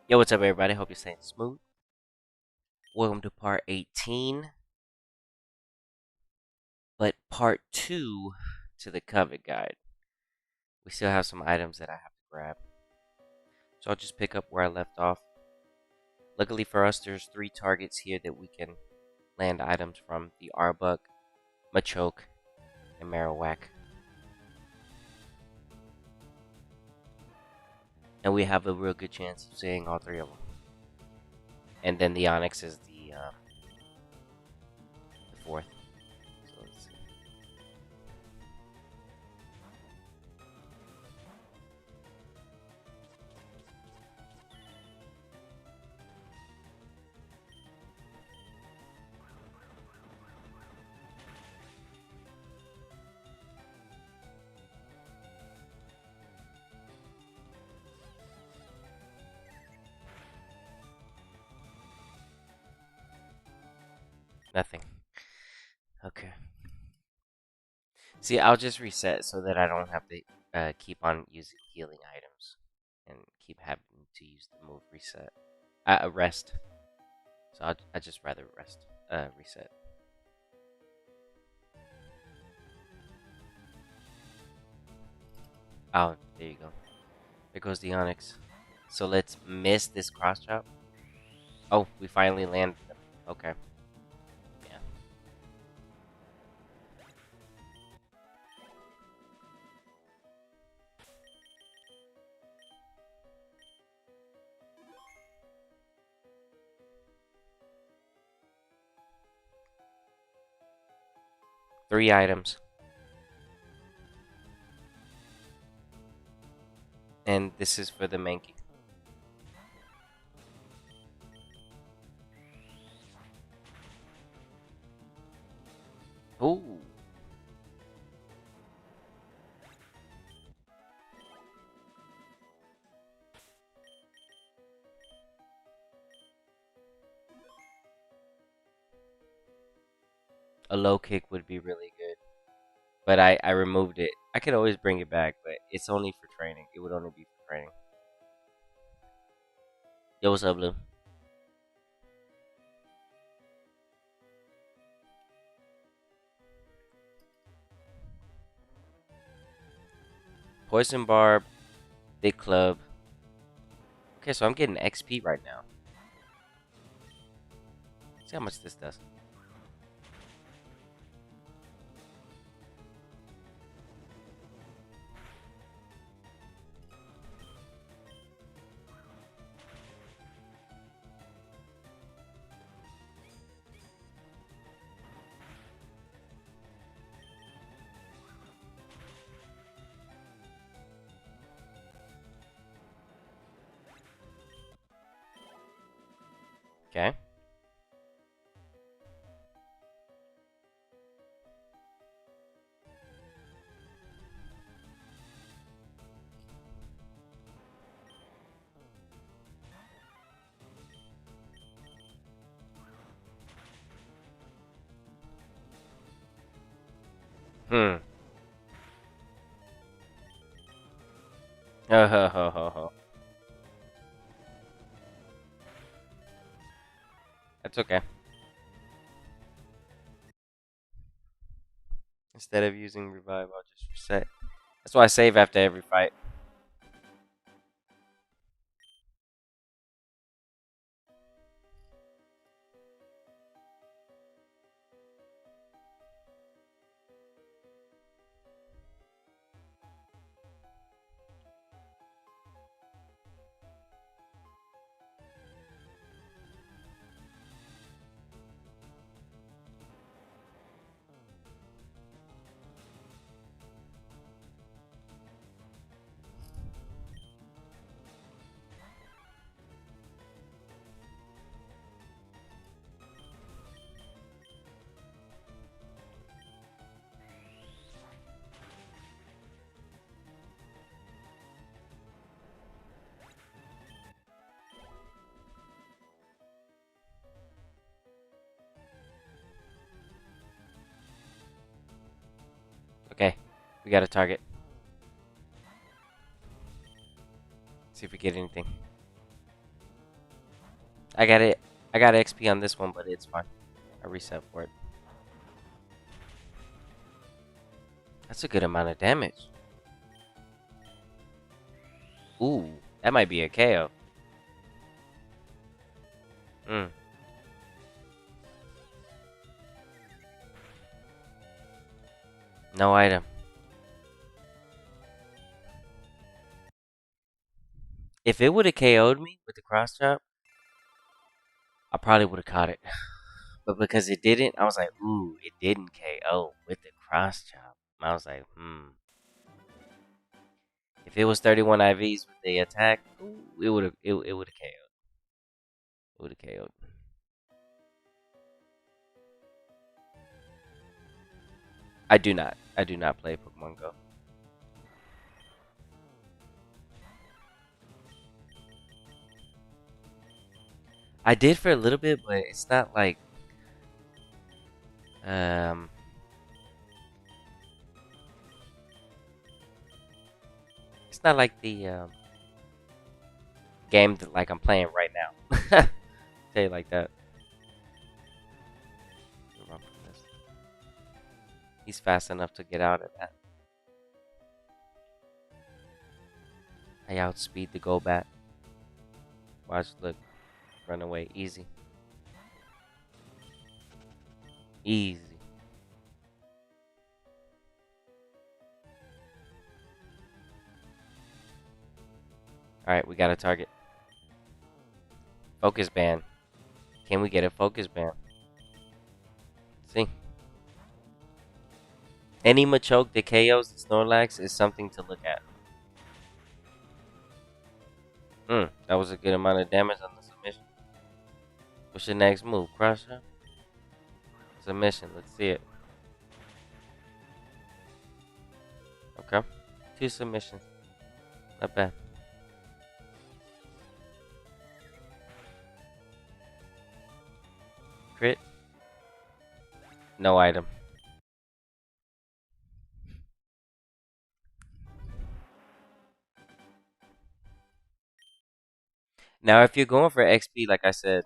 Yo, what's up, everybody? Hope you're staying smooth. Welcome to part 18, but part 2 to the COVET guide. We still have some items that I have to grab, so I'll just pick up where I left off. Luckily for us, there's 3 targets here that we can land items from: the Arbok, Machoke, and Marowak. And we have a real good chance of seeing all 3 of them. And then the Onyx is the 4th. So let's see. Nothing. Okay. See, I'll just reset so that I don't have to keep on using healing items and keep having to use the move reset. Rest. So I just rather rest. Reset. Oh, there you go. There goes the Onyx. So let's miss this cross chop. Oh, we finally landed them. Okay. Yeah. 3 items. And this is for the Mankey. Ooh. A low kick would be really good. But I removed it. I could always bring it back, but it's only for training. It would only be for training. Yo, what's up, Blue? Poison Barb, Big Club. Okay, so I'm getting XP right now. See how much this does. Okay. Hmm. Ho ho ho ho ho. That's okay. Instead of using revive, I'll just reset. That's why I save after every fight. Okay. We got a target. See if we get anything. I got it. I got XP on this one, but it's fine. I reset for it. That's a good amount of damage. Ooh, that might be a KO. Hmm. No item. If it would have KO'd me with the cross chop, I probably would have caught it. But because it didn't, I was like, ooh, it didn't KO with the cross chop. I was like, If it was 31 IVs with the attack, ooh, it would have KO'd. It would have KO'd. I do not. I do not play Pokemon Go. I did for a little bit, but it's not like um it's not like the game that like I'm playing right now. Tell you like that. He's fast enough to get out of that. I outspeed the Golbat. Watch, look, run away, easy, easy. All right, we got a target. Focus band. Can we get a focus band? See, any Machoke that KOs the Snorlax is something to look at. That was a good amount of damage on the submission. What's your next move, Crusher? Submission. Let's see it. Okay, 2 submissions. Not bad. Crit. No item. Now, if you're going for XP, like I said,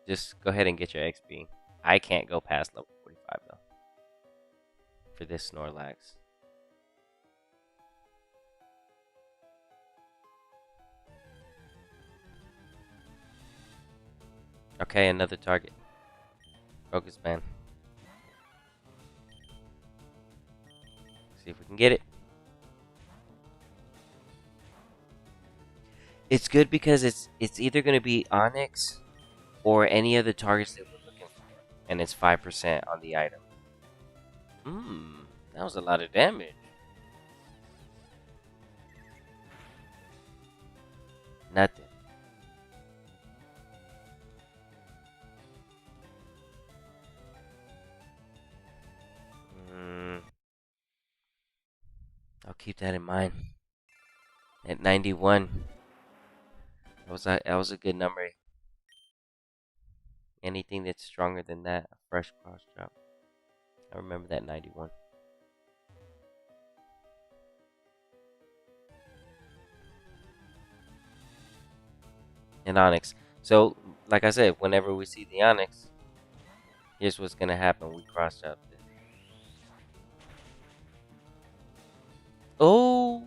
just go ahead and get your XP. I can't go past level 45 though for this Snorlax. Okay, another target. Focus band. See if we can get it. It's good because it's either going to be Onyx or any other targets that we're looking for, and it's 5% on the item. That was a lot of damage. Nothing. I'll keep that in mind. At 91, that was a good number. Anything that's stronger than that, a fresh cross drop. I remember that 91. And Onyx. So, like I said, whenever we see the Onyx, here's what's gonna happen. We cross drop it. Oh,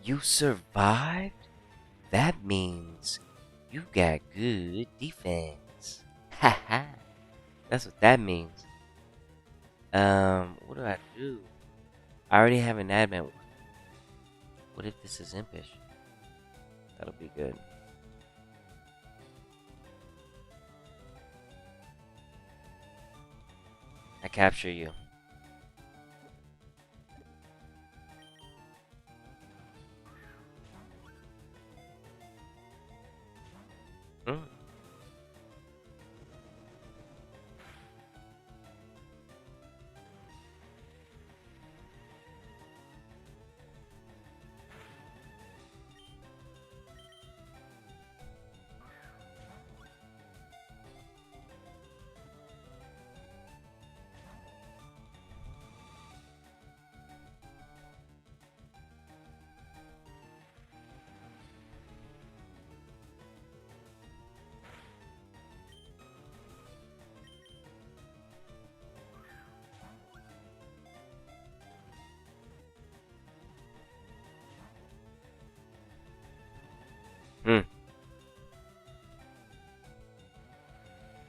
you survived? That means you got good defense. Haha. That's what that means. What do I do? I already have an admin. What if this is impish? That'll be good. I capture you. Mm.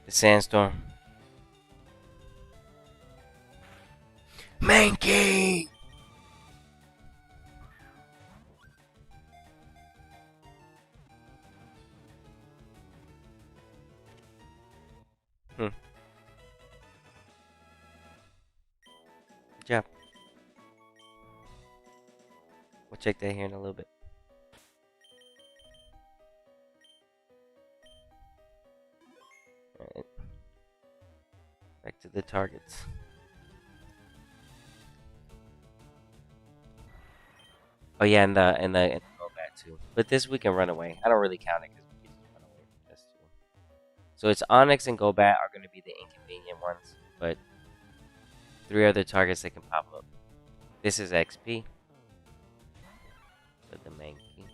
The sandstorm. Mankey! Hmm. Good job. We'll check that here in a little bit. Alright. Back to the targets. Oh yeah, and the combat too. But this we can run away. I don't really count it because we can just run away from this too. So it's Onyx and Golbat are going to be the inconvenient ones, but 3 other targets that can pop up. This is XP for the main key.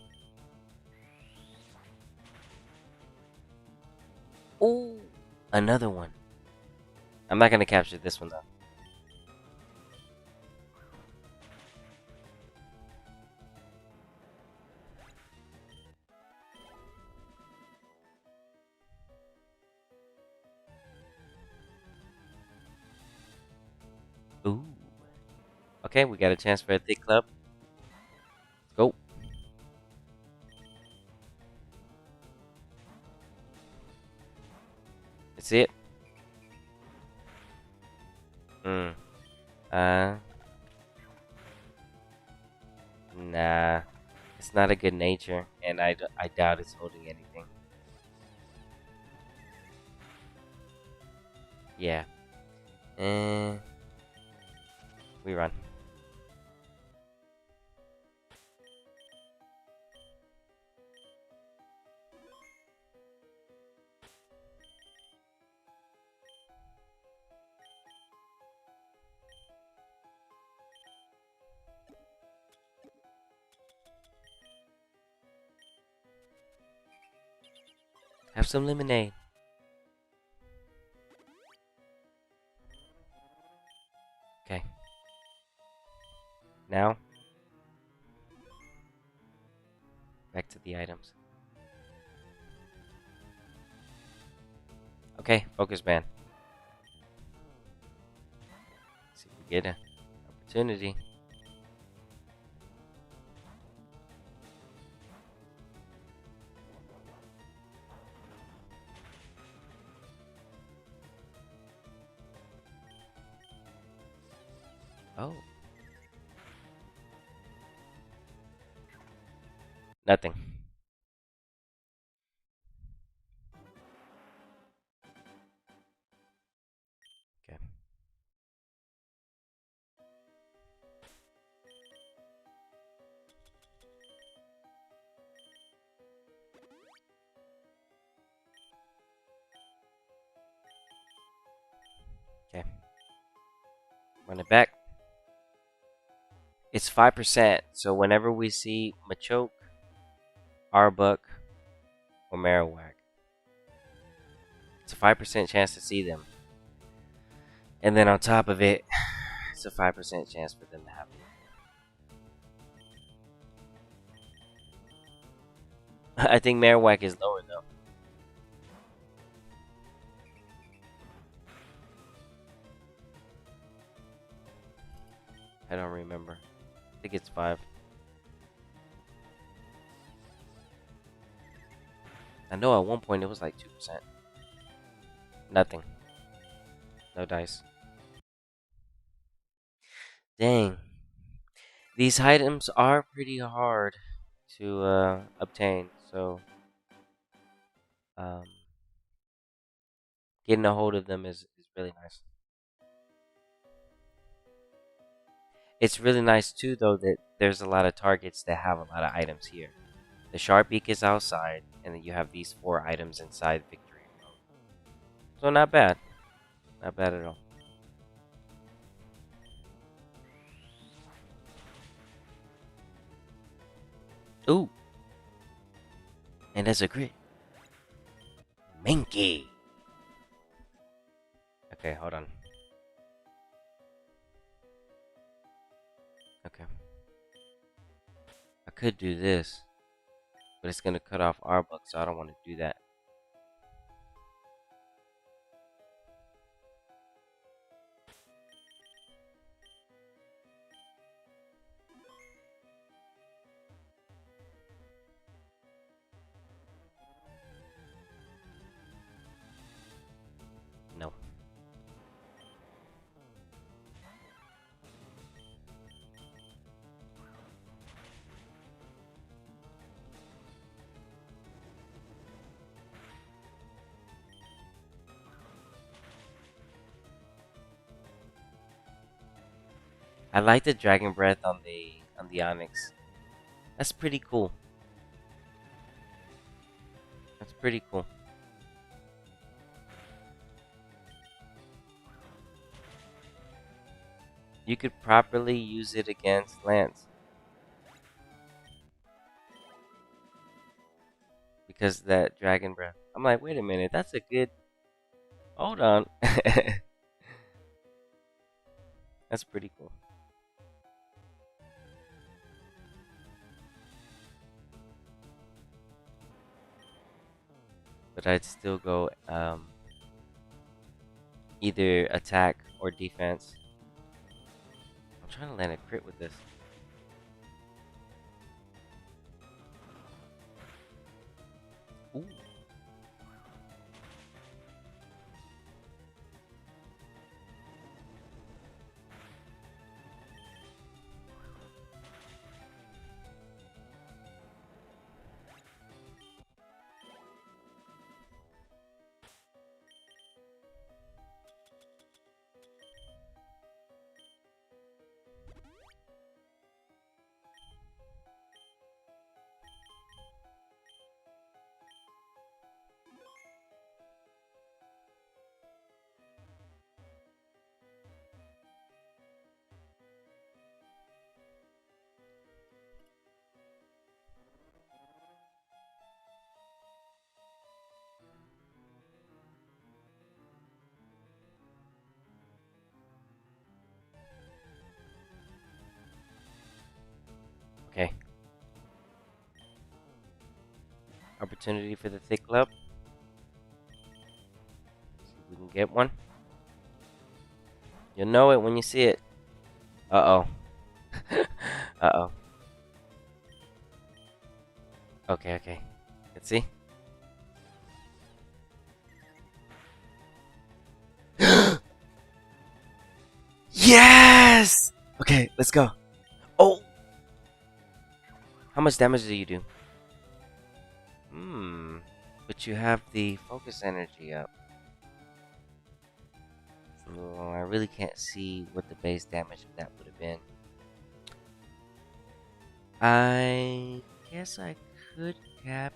Ooh, another one. I'm not going to capture this one though. Ooh. Okay, we got a chance for a thick club. Let's go. That's it. Uh. Nah. It's not a good nature, and I doubt it's holding anything. Yeah. And we run. Have some lemonade. Okay. Now, back to the items. Okay, focus band. See if we get an opportunity. Oh. Nothing. Okay. Okay. Run it back. It's 5%, so whenever we see Machoke, Arbok, or Marowak, it's a 5% chance to see them. And then on top of it, it's a 5% chance for them to have it. I think Marowak is lower though. I don't remember. I think it's 5. I know at one point it was like 2%. Nothing. No dice. Dang. These items are pretty hard to obtain, so um, getting a hold of them is really nice. It's really nice too, though, that there's a lot of targets that have a lot of items here. The Sharp Beak is outside, and then you have these 4 items inside Victory Mode. So not bad. Not bad at all. Ooh. And that's a crit. Minky. Okay, hold on. Okay. I could do this, but it's gonna cut off Arbok, so I don't want to do that. I like the dragon breath on the Onyx. That's pretty cool. That's pretty cool. You could properly use it against Lance. Because of that dragon breath. I'm like, wait a minute, that's a good. Hold on. That's pretty cool. But I'd still go either attack or defense. I'm trying to land a crit with this. Ooh. Okay. Opportunity for the thick club. See if we can get one. You'll know it when you see it. Uh oh. Uh oh. Okay, okay. Let's see. Yes! Okay, let's go. Oh! How much damage do you do? Hmm. But you have the focus energy up. So I really can't see what the base damage of that would have been. I guess I could capture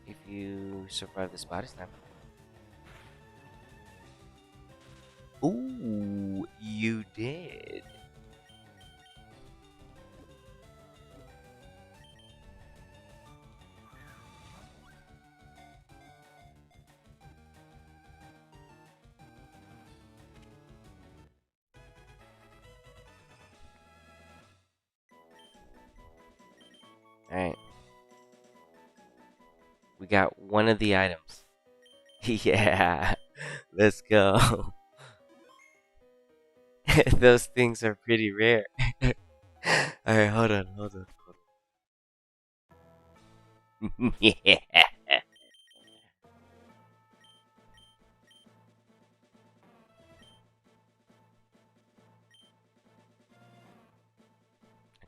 if you survive this body slam. Ooh, you did. Alright. We got one of the items. Yeah. Let's go. Those things are pretty rare. Alright, hold on, hold on. Yeah.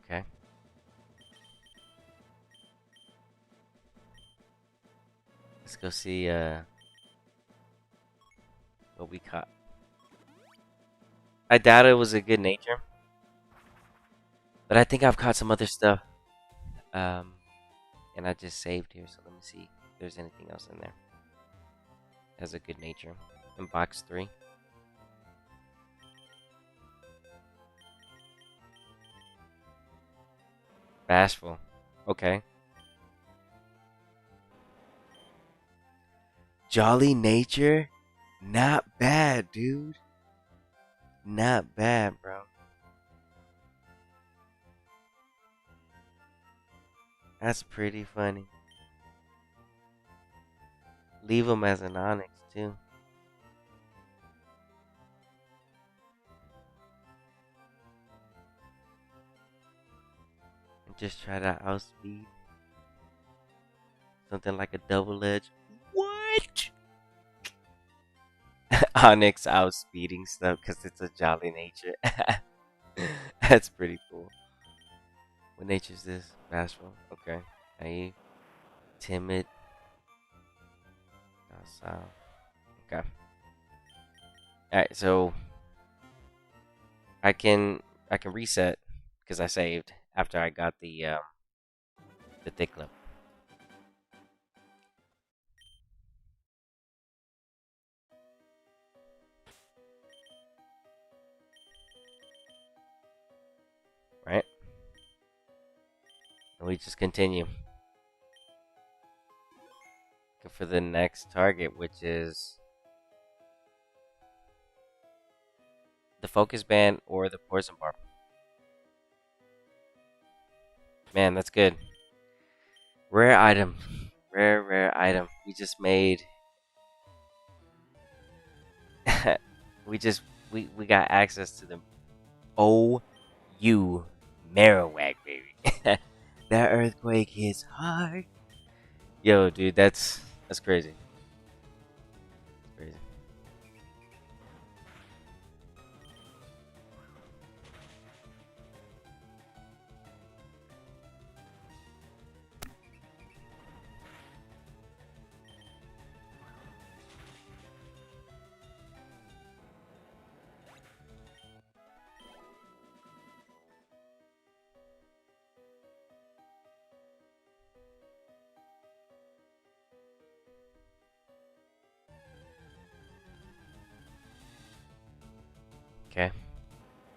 Okay. Let's go see what we caught. I doubt it was a good nature. But I think I've caught some other stuff. Um and I just saved here, so let me see if there's anything else in there. Has a good nature. In box 3. Bashful. Okay. Jolly nature? Not bad, dude. Not bad, bro. That's pretty funny. Leave him as an Onyx, too. And just try to outspeed. Something like a double edge. What? Onyx outspeeding stuff because it's a jolly nature. That's pretty cool. What nature is this? Bashful. Okay. Naive. Timid. Docile. Okay. Alright, so I can reset because I saved after I got the thick clip. Right? And we just continue. Looking for the next target, which is the focus band or the poison barb. Man, that's good. Rare item. Rare item. We just made we got access to the OU Marowak, baby. That earthquake hits hard. Yo, dude, that's crazy. That's crazy. Okay.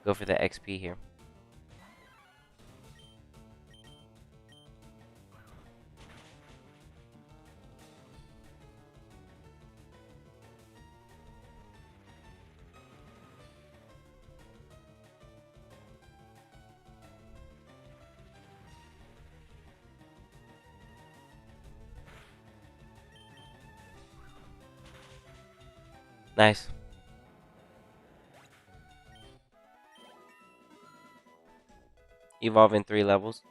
Go for the XP here. Nice. Evolve in 3 levels.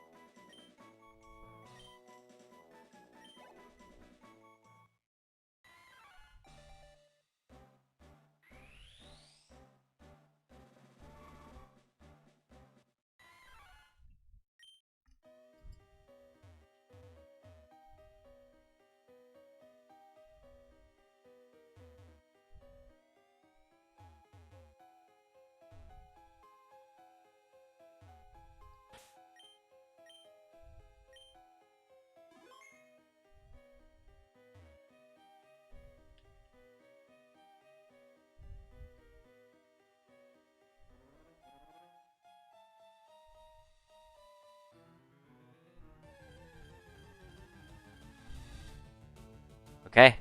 Okay.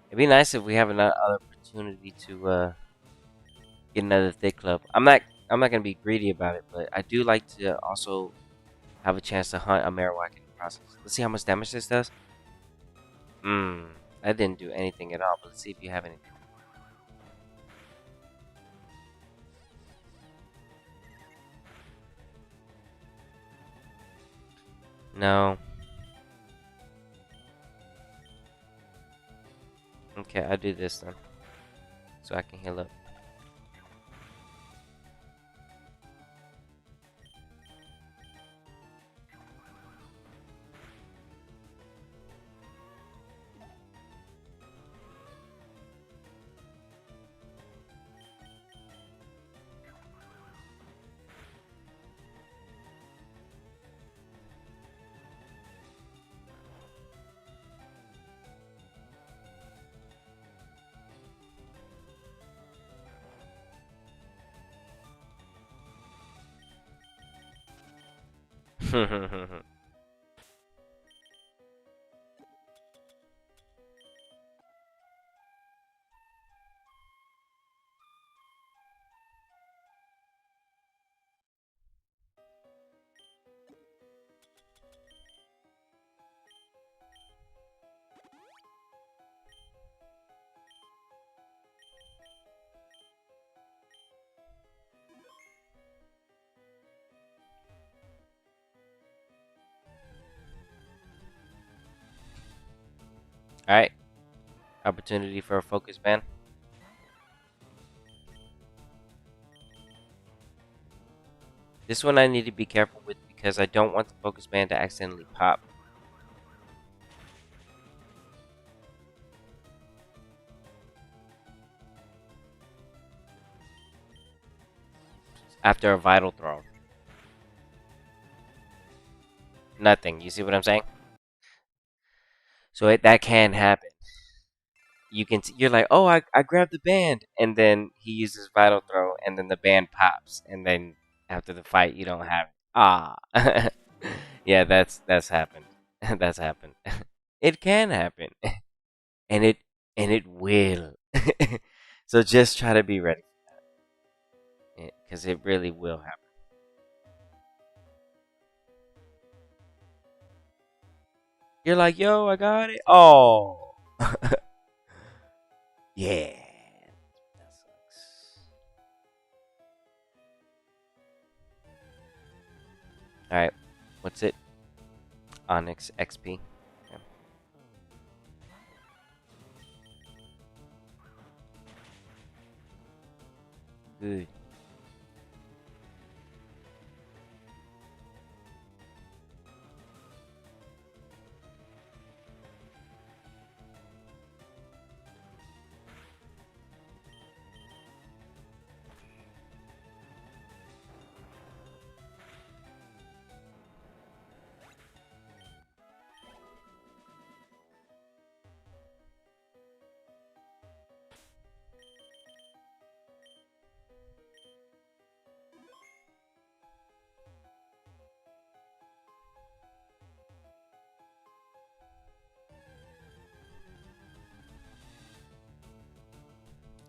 It'd be nice if we have another opportunity to get another thick club. I'm not gonna be greedy about it, but I do like to also have a chance to hunt a Marowak in the process. Let's see how much damage this does. That didn't do anything at all, but let's see if you have anything. No. Okay, I'll do this then. So I can heal up. Alright. Opportunity for a focus band. This one I need to be careful with because I don't want the focus band to accidentally pop. after a vital throw. Nothing. You see what I'm saying? So that can happen. You're like, oh, I grabbed the band, and then he uses vital throw, and then the band pops, and then after the fight, you don't have it. Ah, yeah, that's happened. That's happened. It can happen, and it will. So just try to be ready, because it really will happen. You're like, yo, I got it. Oh, yeah. That sucks. All right, what's it? Onyx XP. Yeah, good.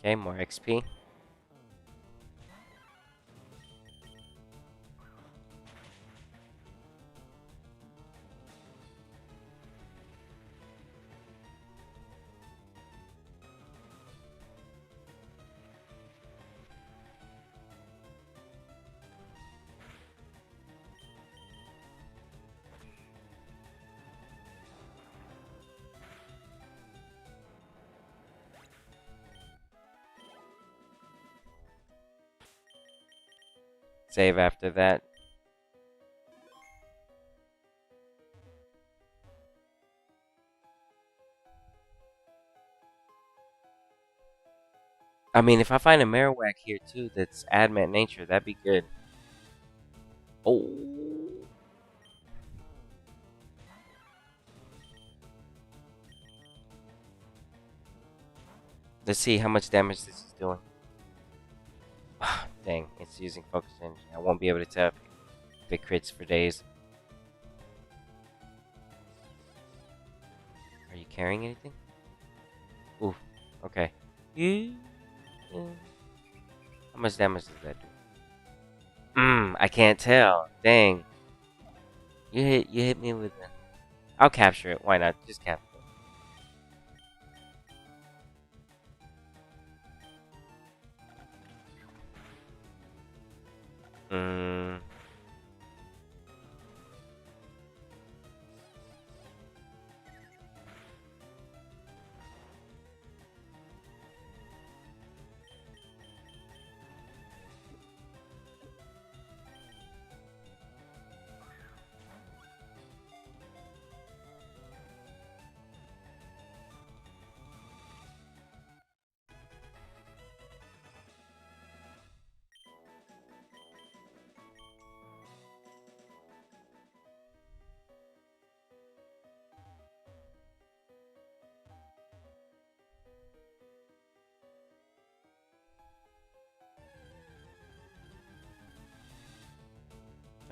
Okay, more XP. Save after that. I mean, if I find a Marowak here too that's adamant nature, that'd be good. Oh. Let's see how much damage this is doing. Dang, it's using focus energy. I won't be able to tell if it crits for days. Are you carrying anything? Ooh, okay. Yeah. How much damage does that do? I can't tell. Dang. You hit me with it. I'll capture it. Why not? Just capture it.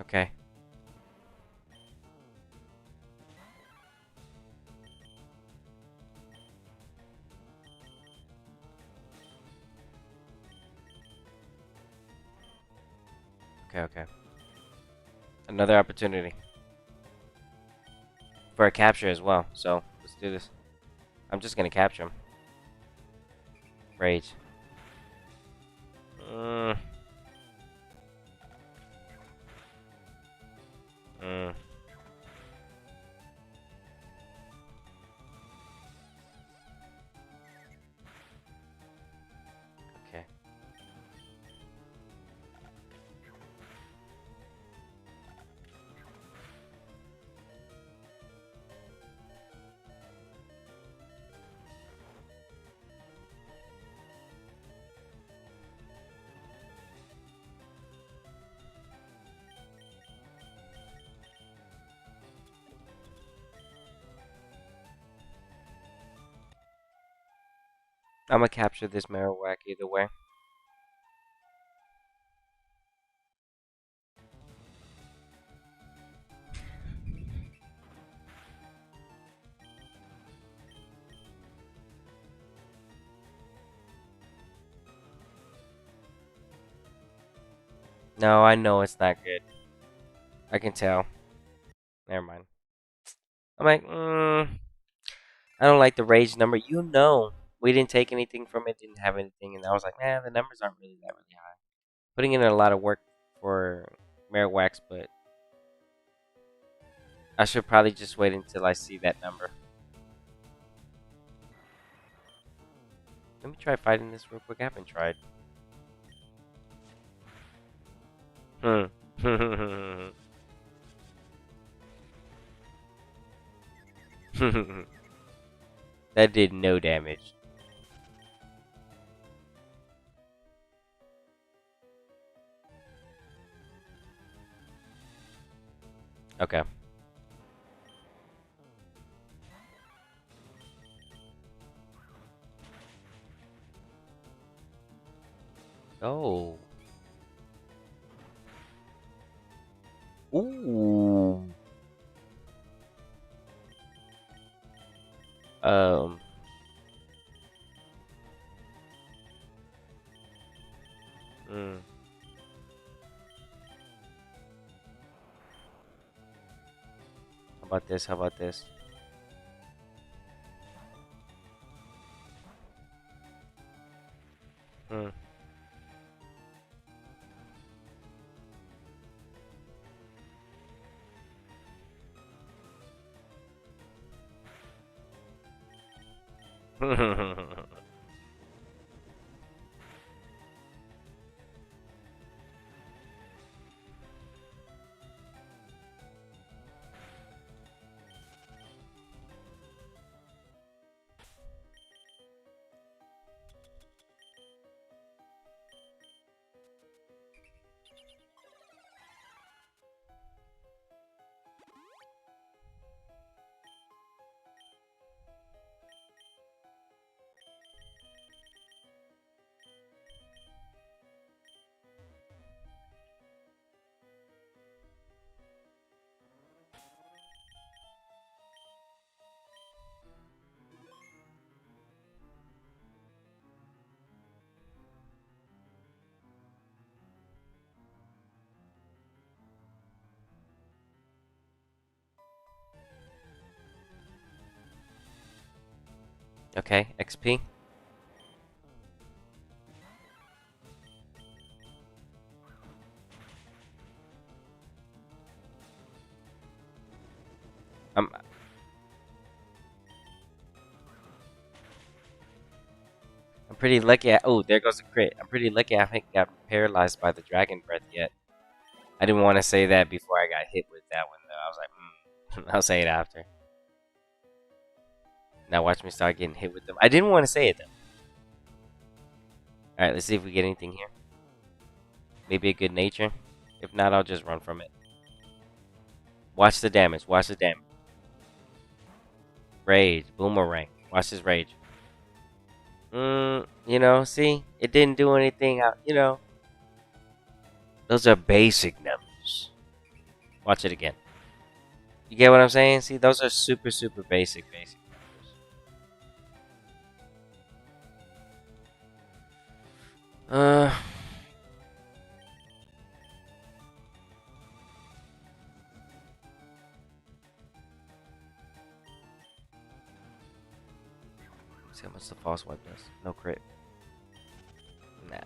Okay. Okay, okay. Another opportunity for a capture as well. So let's do this. I'm just gonna capture him. Rage. Mm, mm. Okay. I'm gonna capture this Marowak either way. No, I know it's not good. I can tell. Never mind. I'm like, I don't like the rage number. You know, we didn't take anything from it, didn't have anything, and I was like, man, the numbers aren't really that really high. Putting in a lot of work for Marowaks, but I should probably just wait until I see that number. Let me try fighting this real quick. I haven't tried. Hmm. That did no damage. Okay. Oh. Ooh. Um. Mm. How about this? How about this? Mm. Okay, XP. I'm I'm pretty lucky. Oh, there goes a crit. I'm pretty lucky. I haven't got paralyzed by the dragon breath yet. I didn't want to say that before I got hit with that one though. I was like, I'll say it after. Now watch me start getting hit with them. I didn't want to say it though. All right, let's see if we get anything here. Maybe a good nature. If not, I'll just run from it. Watch the damage. Watch the damage. Rage. Boomerang. Watch his rage. You know, see? It didn't do anything. You know, those are basic numbers. Watch it again. You get what I'm saying? See, those are super, super basic numbers. Uh, see how much the false wipe does. No crit. Nah.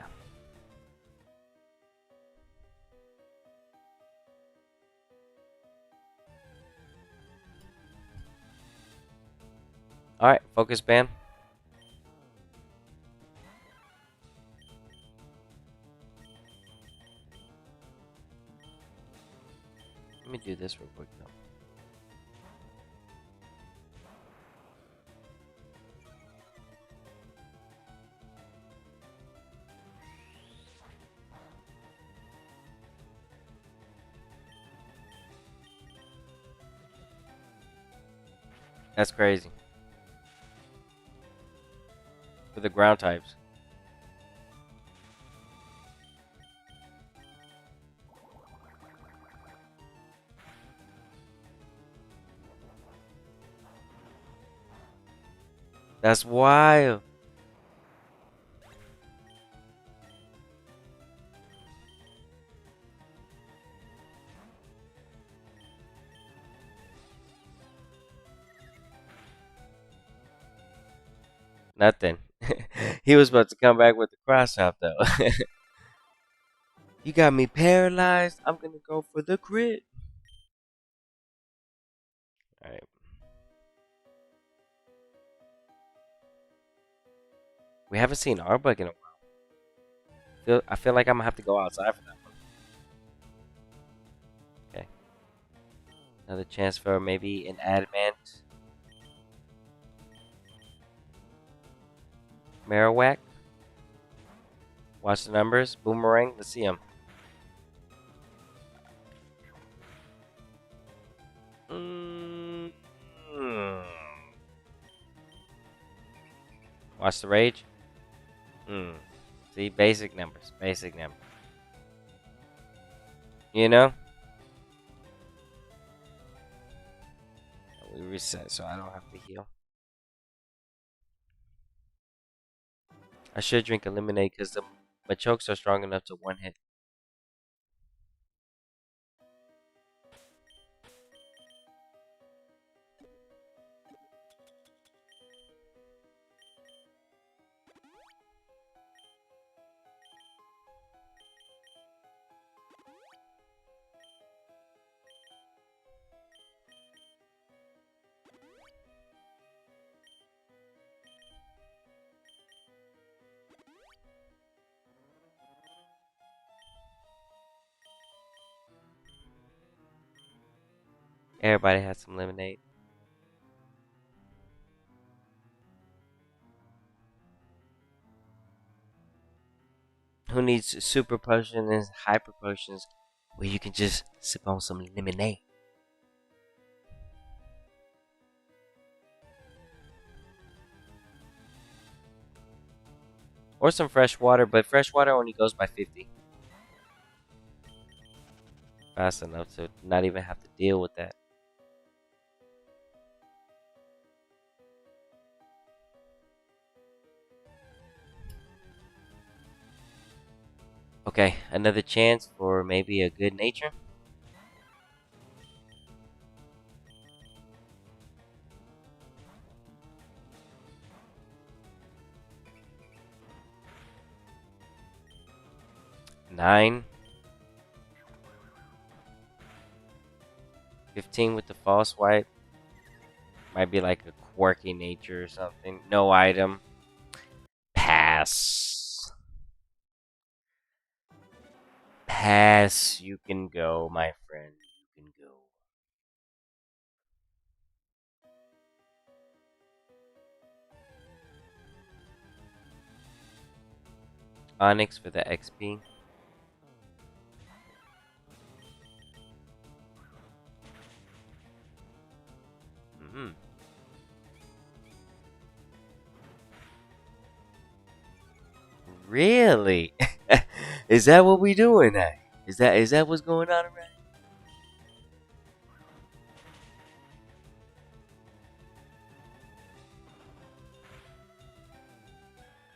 Alright, focus band. Let me do this real quick though. That's crazy. For the ground types. That's wild. Nothing. He was about to come back with the cross up though. You got me paralyzed. I'm gonna go for the crit. Alright. We haven't seen Arbug in a while. I feel like I'm gonna have to go outside for that one. Okay. Another chance for maybe an Adamant. Marowak. Watch the numbers. Boomerang. Let's see him. Watch the rage. See, basic numbers. Basic numbers. You know? We reset so I don't have to heal. I should drink a lemonade because my chokes are strong enough to one hit. Everybody has some lemonade. Who needs super potions and hyper potions where you can just sip on some lemonade? Or some fresh water, but fresh water only goes by 50. Fast enough to not even have to deal with that. Okay, another chance for maybe a good nature. Nine. 15 with the false wipe. Might be like a quirky nature or something. No item. Pass. Pass. You can go, my friend. You can go. Onyx for the XP. Really? Is that what we doing now? Is that what's going on around?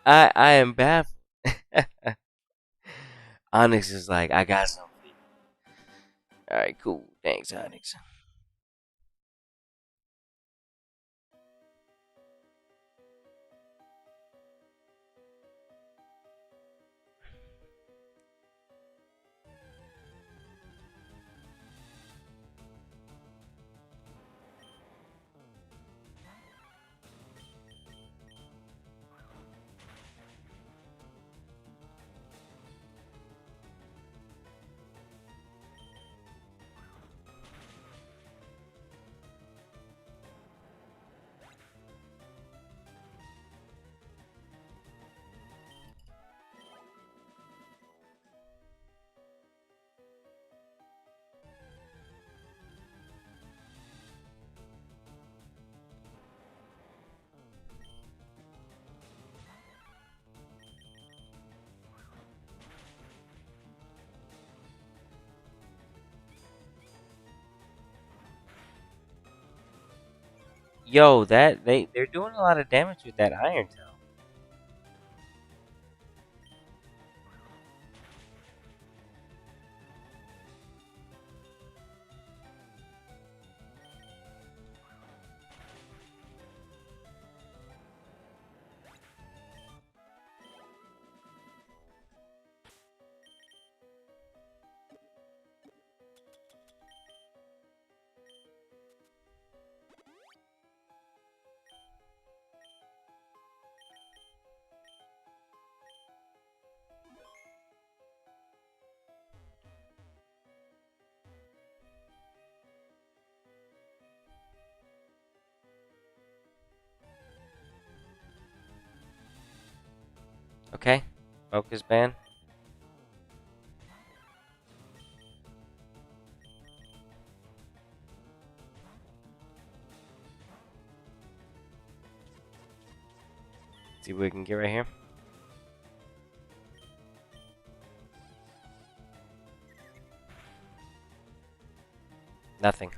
I am baffled. Onyx is like, I got something. Alright, cool. Thanks, Onyx. Yo, they're doing a lot of damage with that Iron Tail. Okay, focus band. See what we can get right here. Nothing.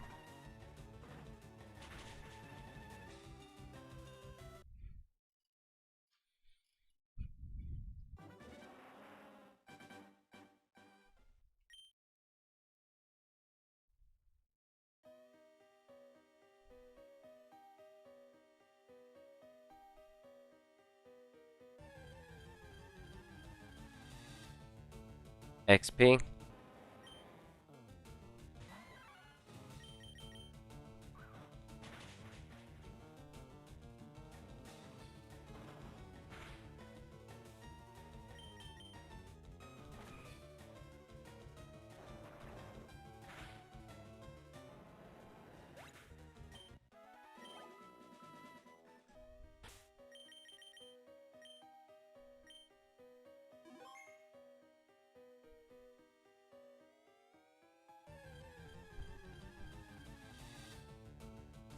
XP.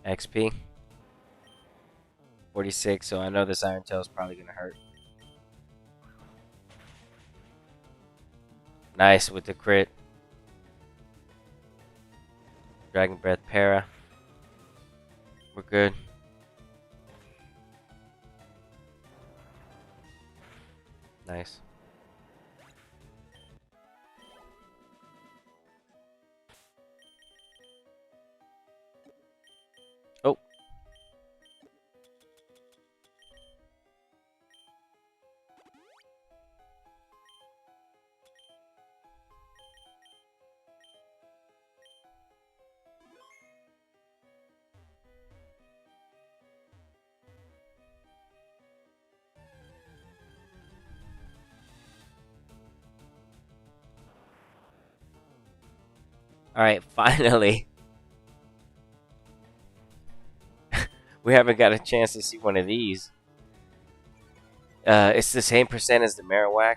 XP. 46, so I know this Iron Tail is probably gonna hurt. Nice with the crit. Dragon Breath Para. We're good. Nice. Oh. Alright, finally. We haven't got a chance to see one of these. It's the same percent as the Marowak.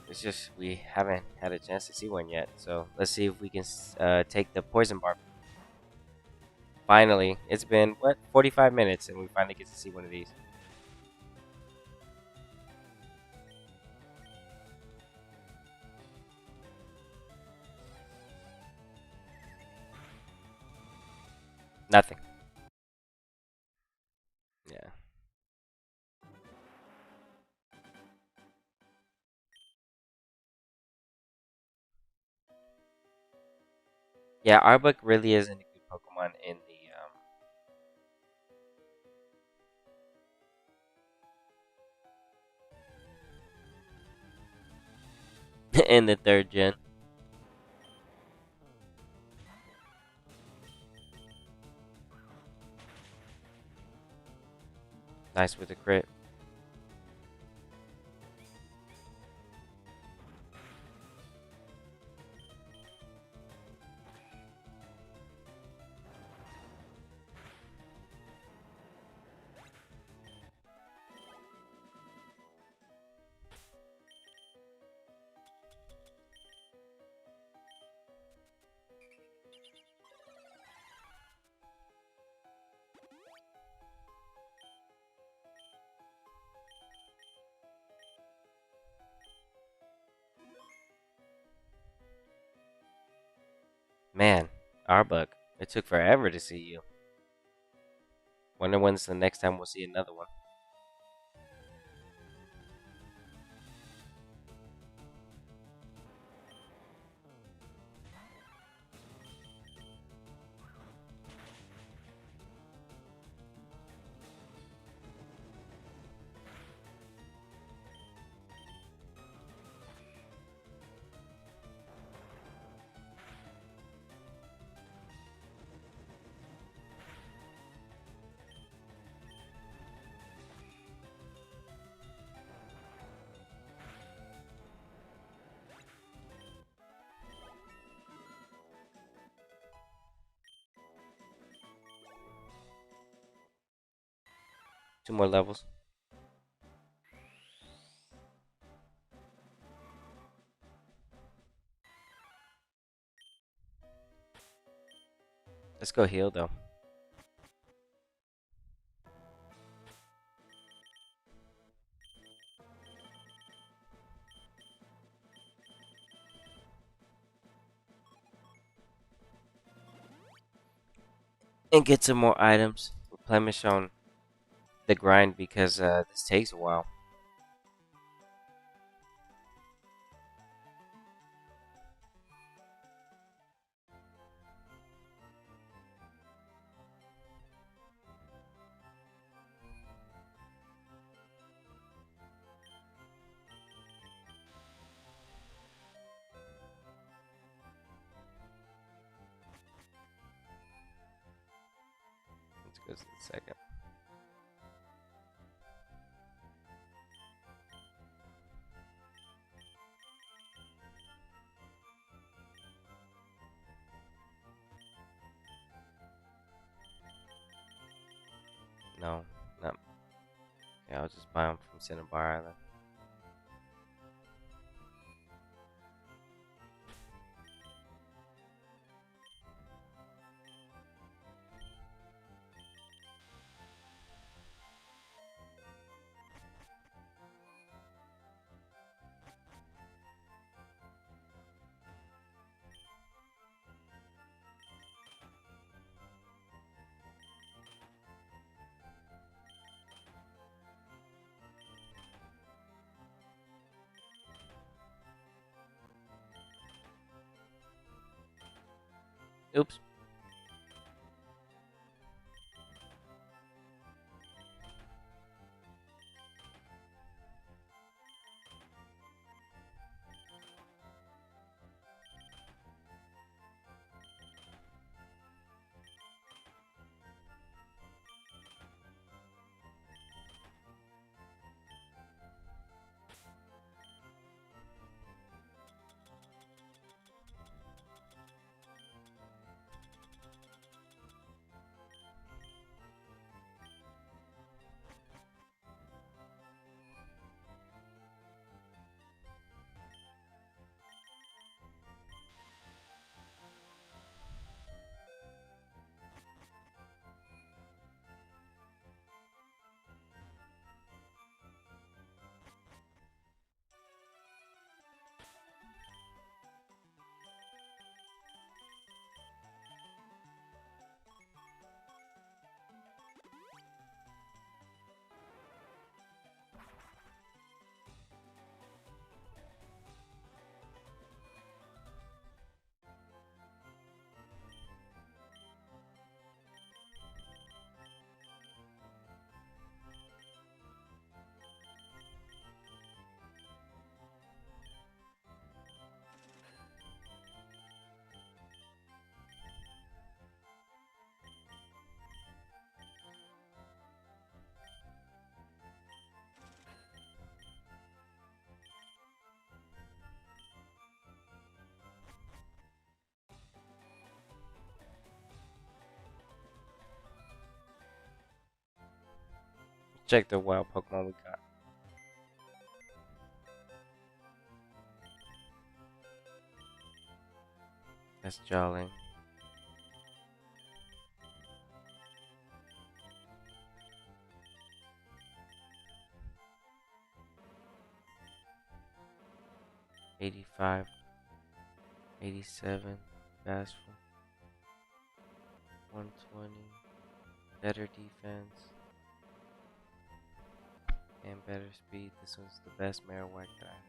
It's just we haven't had a chance to see one yet. So let's see if we can take the poison bar. Finally, it's been what 45 minutes, and we finally get to see one of these. Nothing. Yeah. Yeah, Arbok really isn't a good Pokemon in the in the third gen. Nice with the crit. Man, Arbok, it took forever to see you. Wonder when's the next time we'll see another one. Two more levels. Let's go heal though. And get some more items. Replenish on the grind because this takes a while. Let's go to the second. No, no. Okay, I'll just buy them from Cinnabar Island. Oops. Check the wild Pokemon we got. That's Jolly. $85, $87, Bashful, $120. Better defense. And better speed. This one's the best Marowak that I have.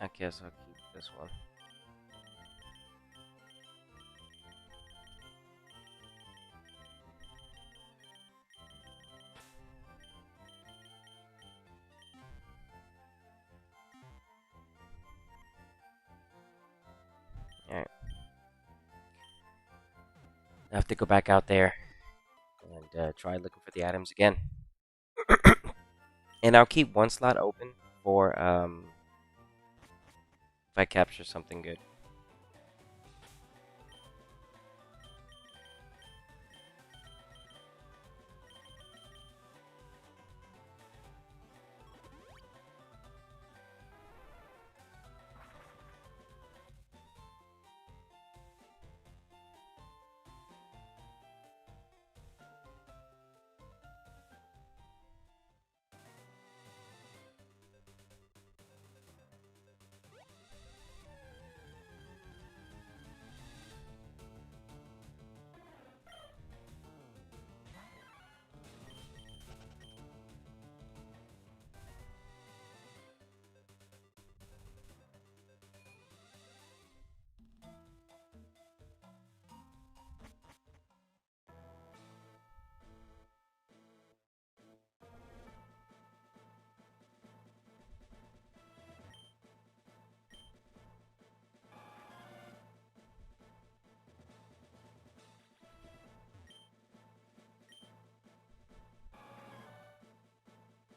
I guess I'll keep this one. Alright. I have to go back out there and try looking for the items again. And I'll keep one slot open for if I capture something good.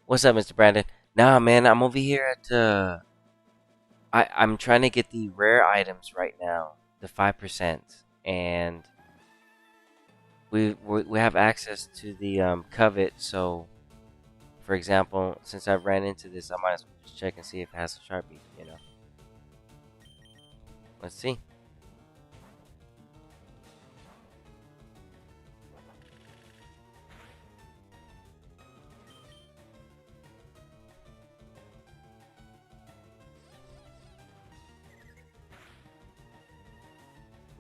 What's up, Mr. Brandon? Nah, man, I'm over here at I'm trying to get the rare items right now, the 5%, and we have access to the covet. So, for example, since I've ran into this, I might as well just check and see if it has a Sharpie. You know, let's see.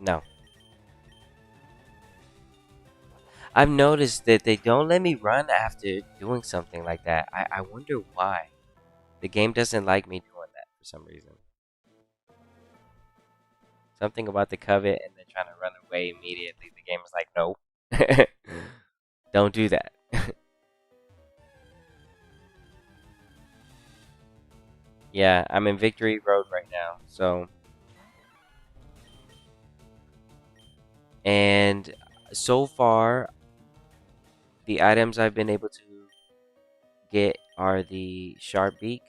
No, I've noticed that they don't let me run after doing something like that. I wonder why. The game doesn't like me doing that for some reason. Something about the covet and then trying to run away immediately. The game is like, no. Don't do that. Yeah, I'm in Victory Road right now. So, and so far, the items I've been able to get are the Sharp Beak.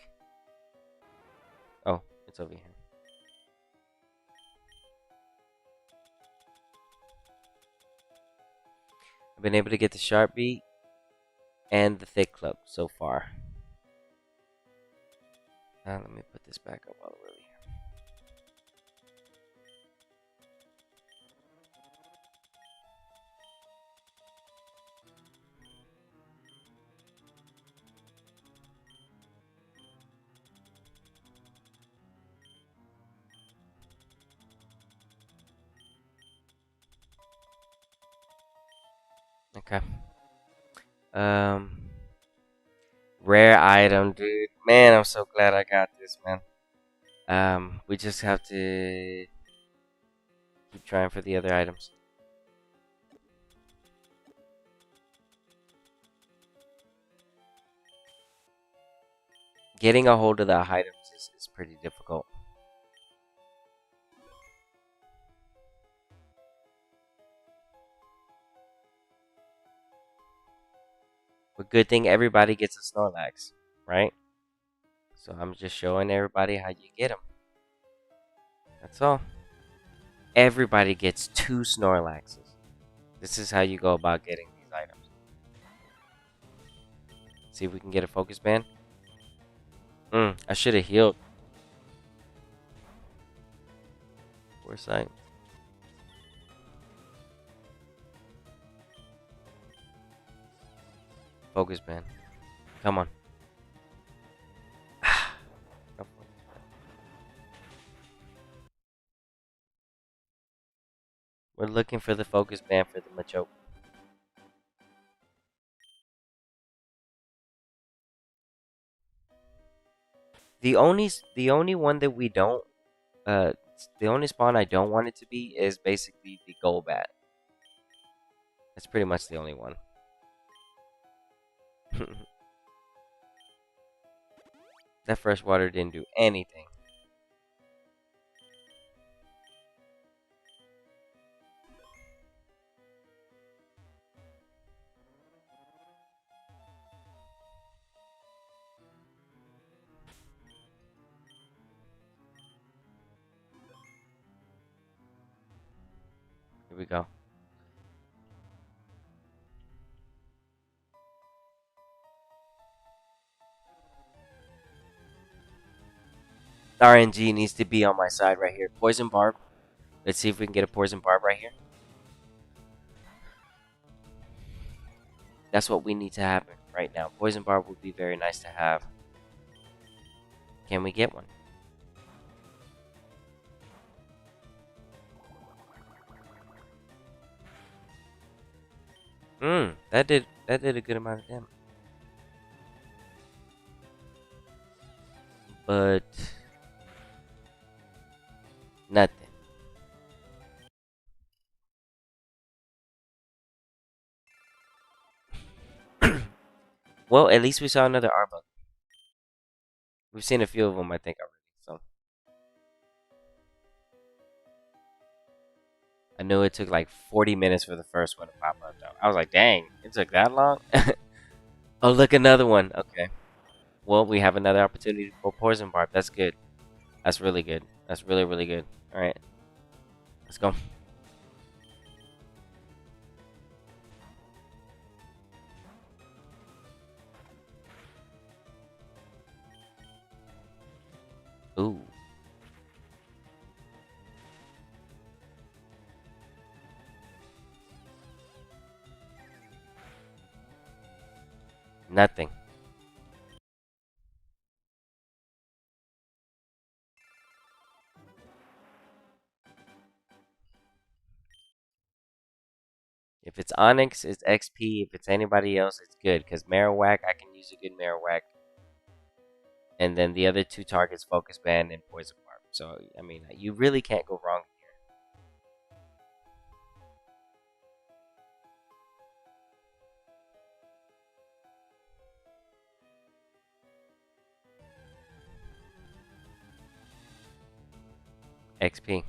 Oh, it's over here. I've been able to get the Sharp Beak and the Thick Club so far. Let me put this back up all the way here. Okay. Um, rare item, dude. Man, I'm so glad I got this, man. We just have to keep trying for the other items. Getting a hold of the items is pretty difficult. But good thing everybody gets a Snorlax, right? So I'm just showing everybody how you get them. That's all. Everybody gets 2 Snorlaxes. This is how you go about getting these items. See if we can get a focus band. I should have healed. Foresight. Focus band. Come on. We're looking for the focus band for the Machoke. The only one that we don't the only spawn I don't want it to be is basically the Golbat. That's pretty much the only one. That freshwater didn't do anything. Here we go. RNG needs to be on my side right here. Poison Barb. Let's see if we can get a Poison Barb right here. That's what we need to happen right now. Poison Barb would be very nice to have. Can we get one? That did a good amount of damage. But nothing. Well, at least we saw another Arbok. We've seen a few of them, I think, already. So I knew it took like 40 minutes for the first one to pop up, though. I was like, dang, it took that long? Oh, look, another one. Okay. Well, we have another opportunity for Poison Barb. That's good. That's really good. That's really, really good. Alright. Let's go. Ooh. Nothing. If it's Onyx, it's XP. If it's anybody else, it's good. Because Marowak, I can use a good Marowak. And then the other 2 targets, Focus Band and Poison Barb. So, I mean, you really can't go wrong here. XP.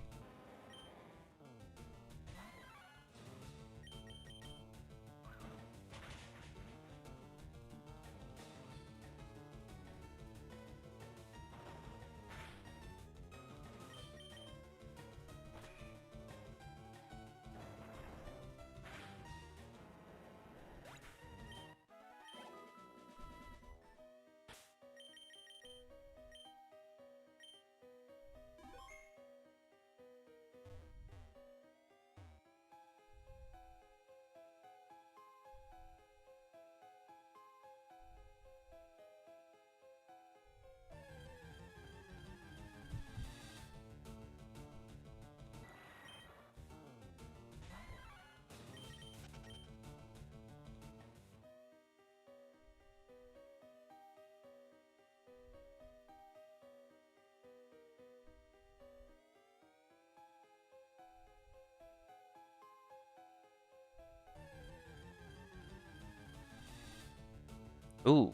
Ooh.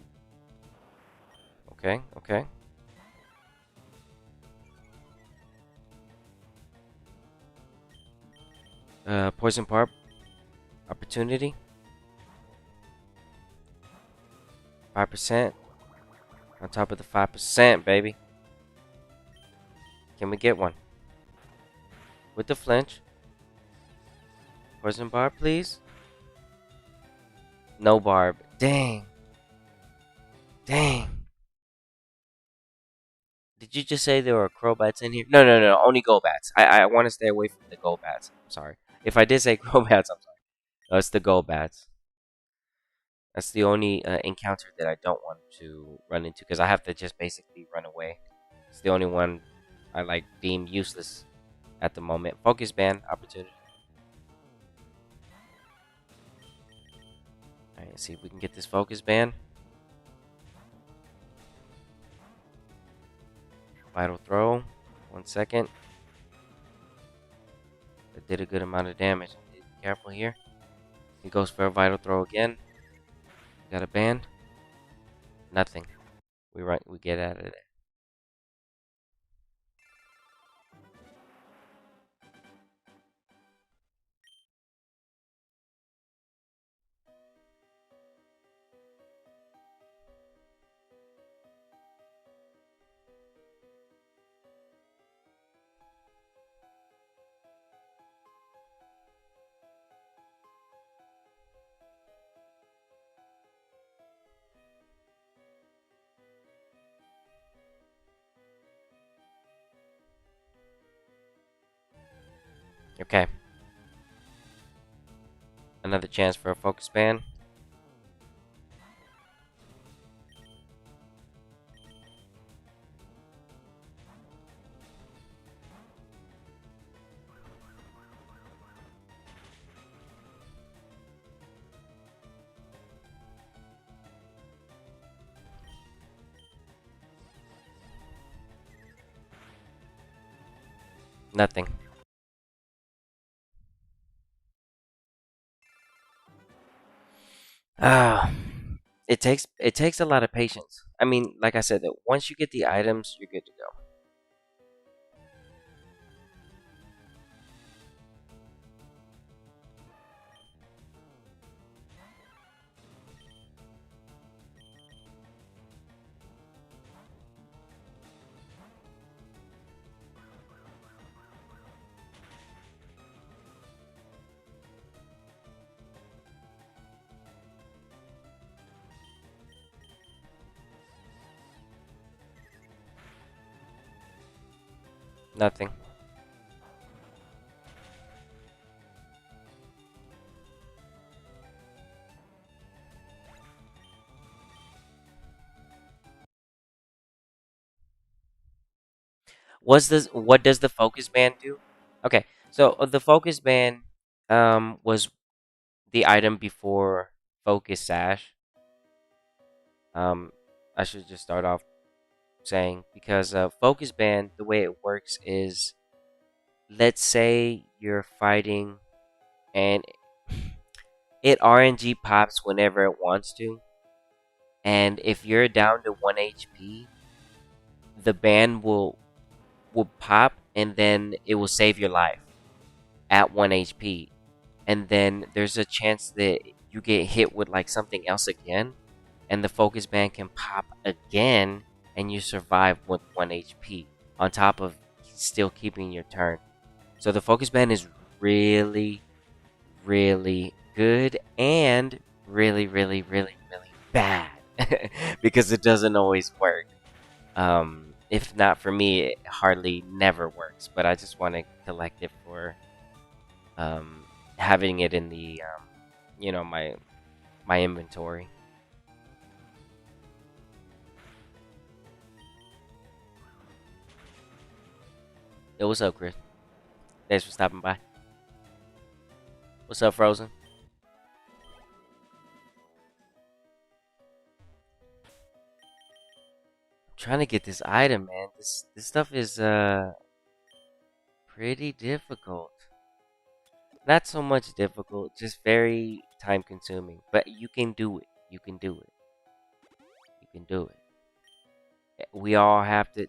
Okay, okay. Poison Barb. Opportunity. 5%. On top of the 5%, baby. Can we get one? With the flinch. Poison barb, please. No barb. Dang. Dang. Did you just say there were crowbats in here? No, no, no. Only go-bats. I want to stay away from the go-bats. I'm sorry. If I did say crowbats, I'm sorry. No, it's the go-bats. That's the only encounter that I don't want to run into because I have to just basically run away. It's the only one I like deem useless at the moment. Focus band opportunity. Alright, see if we can get this focus band. Vital throw. 1 second. That did a good amount of damage. Be careful here. He goes for a vital throw again. Got a band. Nothing. We get out of there. Okay. Another chance for a focus band. Nothing. Ah, it takes a lot of patience. I mean, like I said, that once you get the items, you're good to go. Nothing. What does the focus band do? Okay, so the focus band was the item before focus sash. Um, I should just start off saying because focus band, the way it works is, let's say you're fighting and it RNG pops whenever it wants to, and if you're down to 1 HP, the band will pop and then it will save your life at 1 HP, and then there's a chance that you get hit with like something else again, and the focus band can pop again, and you survive with 1 HP on top of still keeping your turn. So the focus band is really, really good and really, really, really, really bad because it doesn't always work. If not for me, it hardly never works. But I just want to collect it for having it in the my inventory. Yo, what's up, Chris? Thanks for stopping by. What's up, Frozen? I'm trying to get this item, man. This stuff is pretty difficult. Not so much difficult, just very time consuming. But you can do it. You can do it. You can do it. We all have to.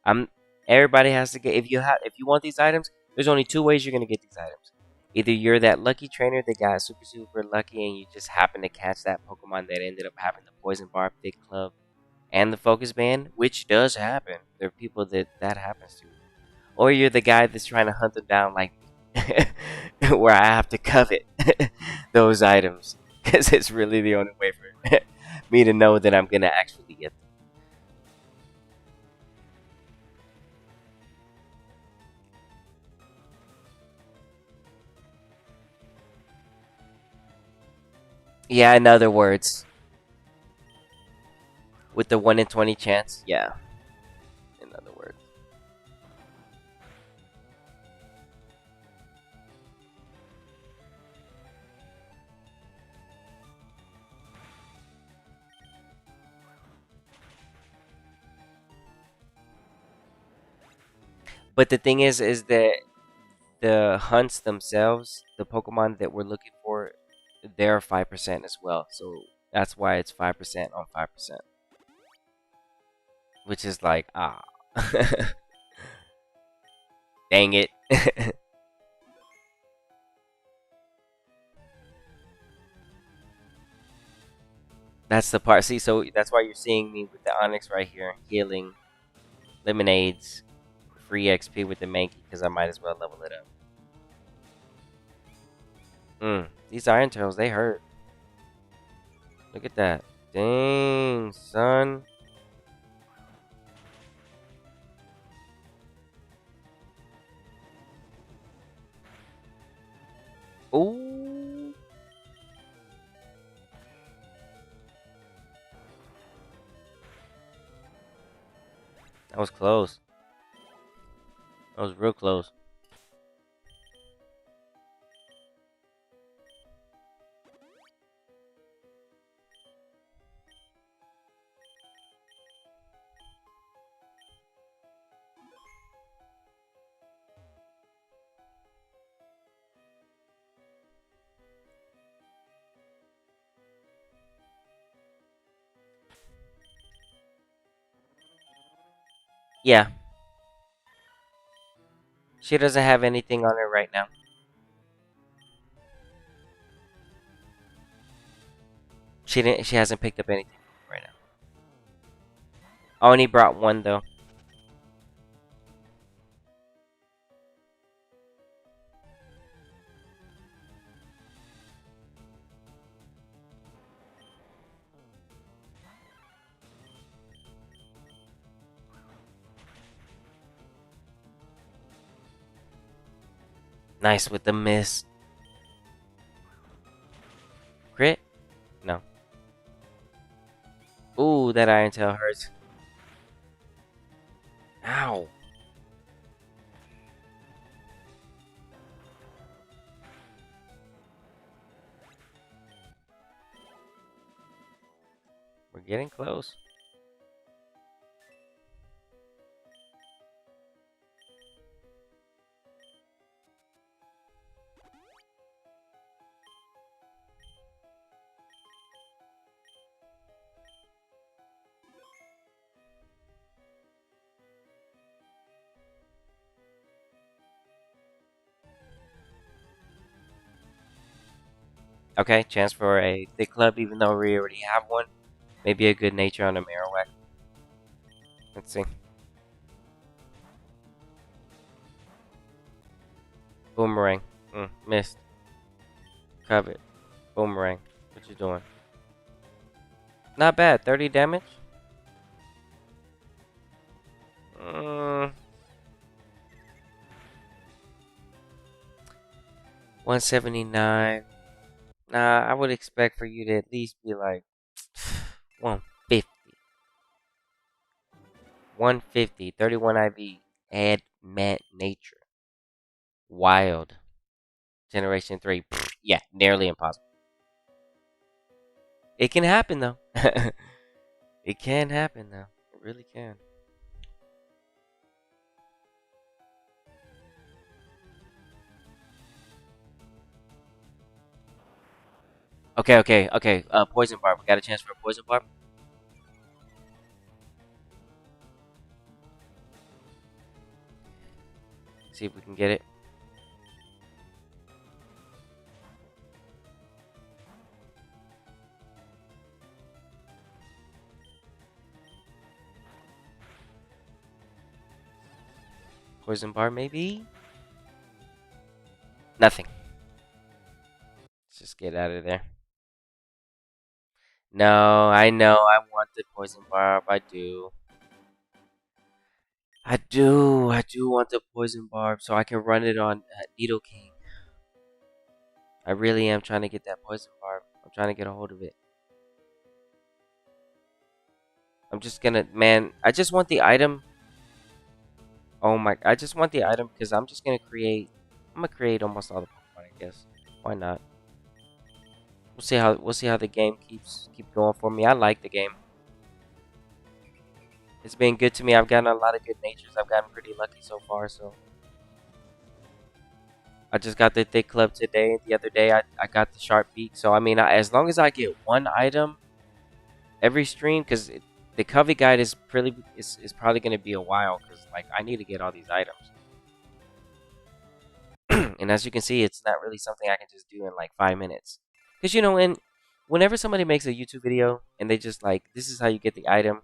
I'm. Everybody has to get. If you want these items, there's only two ways you're gonna get these items. Either you're that lucky trainer that got super lucky and you just happen to catch that Pokemon that ended up having the Poison Barb, Thick Club, and the Focus Band, which does happen. There are people that happens to. Or you're the guy that's trying to hunt them down like where I have to covet those items. Because it's really the only way for me to know that I'm going to actually get them. Yeah, in other words, with the 1 in 20 chance, yeah. In other words. But the thing is that the hunts themselves, the Pokemon that we're looking for, they're 5% as well. So that's why it's 5% on 5%. Which is like, dang it. That's the part. See, so that's why you're seeing me with the Onyx right here. Healing, lemonades, free XP with the Mankey because I might as well level it up. These Iron Tails, they hurt. Look at that. Dang, son. Ooh. That was close. That was real close. Yeah. She doesn't have anything on her right now. She hasn't picked up anything right now. I only brought one though. Nice with the miss. Crit? No. Ooh, that Iron Tail hurts. Ow. We're getting close. Okay, chance for a thick club, even though we already have one. Maybe a good nature on a Marowak. Let's see. Boomerang. Missed. Covet. Boomerang. What you doing? Not bad. 30 damage? 179. Nah, I would expect for you to at least be like 150. 150. 31 IV. Add nature. Wild. Generation 3. Yeah, nearly impossible. It can happen though. It can happen though. It really can. Okay. Poison barb. We got a chance for a poison barb. See if we can get it. Poison bar, maybe? Nothing. Let's just get out of there. No, I know. I want the poison barb. I do. I do want the poison barb so I can run it on Needle King. I really am trying to get that poison barb. I'm trying to get a hold of it. I'm just gonna, man, I just want the item. Oh my, I just want the item because I'm just gonna create, I'm gonna create almost all the Pokemon, I guess. Why not? We'll see how the game keep going for me. I like the game. It's been good to me. I've gotten a lot of good natures. I've gotten pretty lucky so far, so I just got the thick club today. The other day I got the sharp beak. So I mean, as long as I get one item every stream, because the covet guide is probably going to be a while, because like I need to get all these items. And as you can see, it's not really something I can just do in like 5 minutes. Because whenever somebody makes a YouTube video and they just like, this is how you get the item,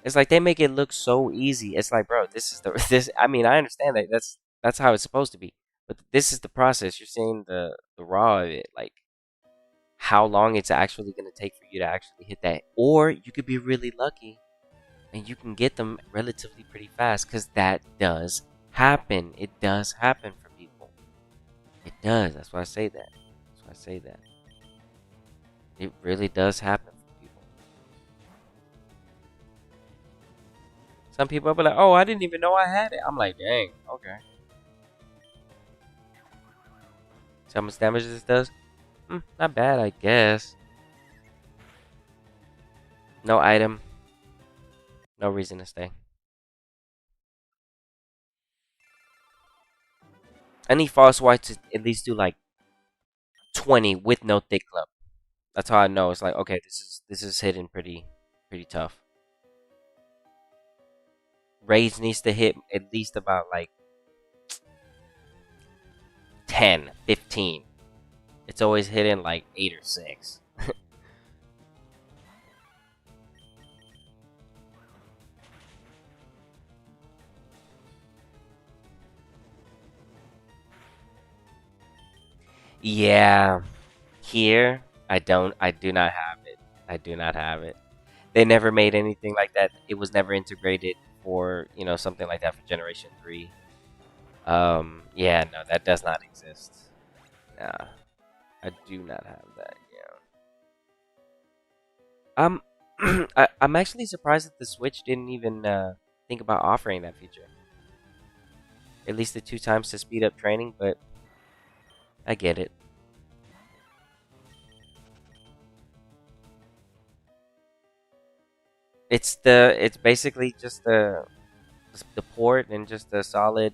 it's like they make it look so easy. It's like, bro, this is this. I mean, I understand that that's how it's supposed to be, but this is the process. You're seeing the raw of it, like how long it's actually gonna take for you to actually hit that, or you could be really lucky and you can get them relatively pretty fast, because that does happen. It does happen for people. It does. That's why I say that. That's why I say that. It really does happen for people. Some people will be like, oh, I didn't even know I had it. I'm like, dang, okay. See how much damage this does? Not bad, I guess. No item. No reason to stay. I need False White to at least do like 20 with no thick club. That's how I know. It's like, okay, this is hitting pretty tough. Rage needs to hit at least about like 10, 15. It's always hitting like 8 or 6. Yeah. Here, I do not have it. I do not have it. They never made anything like that. It was never integrated for, something like that for Generation 3. Yeah, no, that does not exist. Nah, I do not have that, yeah. I'm actually surprised that the Switch didn't even think about offering that feature. At least the 2 times to speed up training, but I get it. It's basically just the port and just a solid,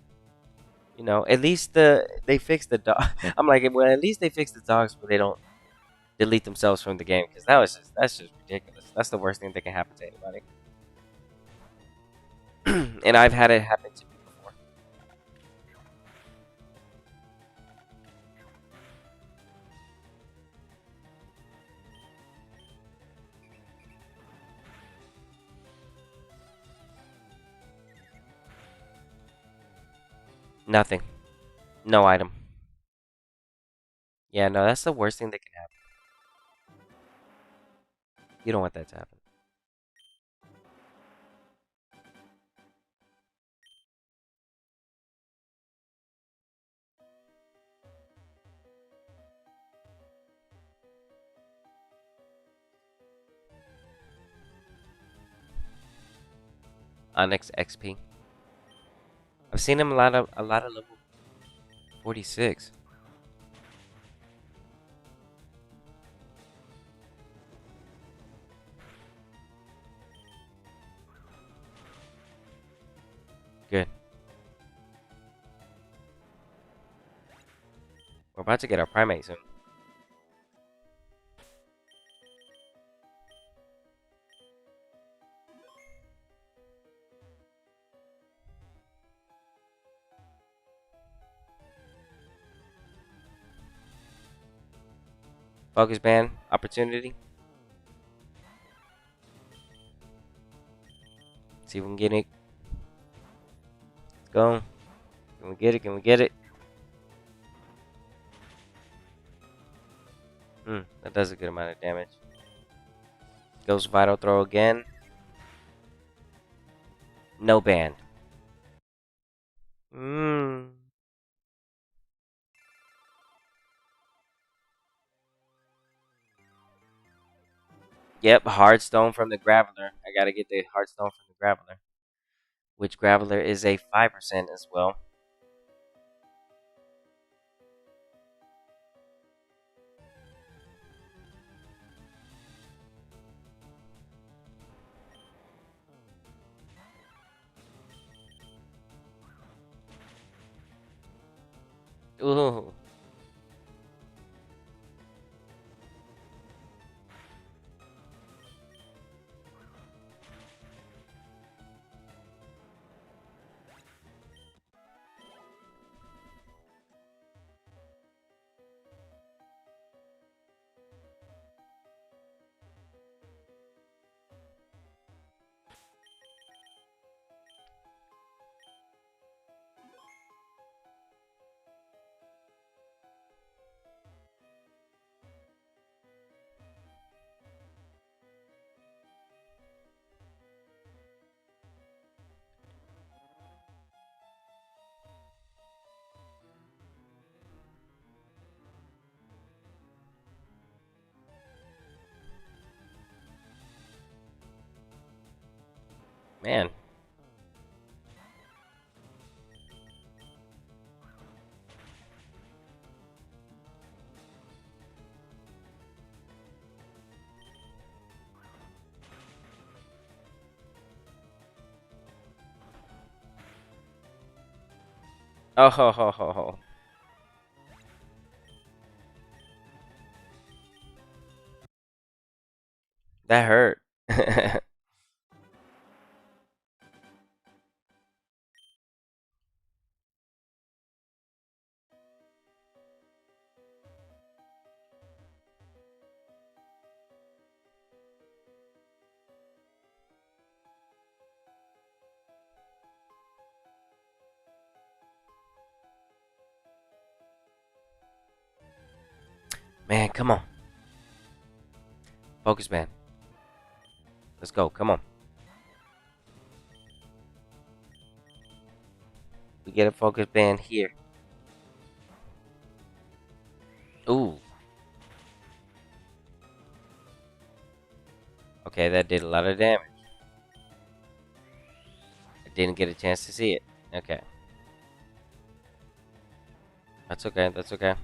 at least they fixed the dog. I'm like, well, at least they fixed the dogs, but they don't delete themselves from the game, because that's just ridiculous. That's the worst thing that can happen to anybody. And I've had it happen to me before. Nothing. No item. Yeah, no, that's the worst thing that can happen. You don't want that to happen. Onyx XP. I've seen him a lot of level 46. Good. We're about to get our primate soon. Focus band opportunity. See if we can get it. Let's go. Can we get it? Can we get it? That does a good amount of damage. Ghost Vital Throw again. No band. Yep, Hard Stone from the Graveler. I gotta get the Hard Stone from the Graveler. Which Graveler is a 5% as well. Ooh. Man. Oh ho ho ho ho. That hurt. Man, come on. Focus band. Let's go. Come on. We get a focus band here. Ooh. Okay, that did a lot of damage. I didn't get a chance to see it. Okay. That's okay. That's okay.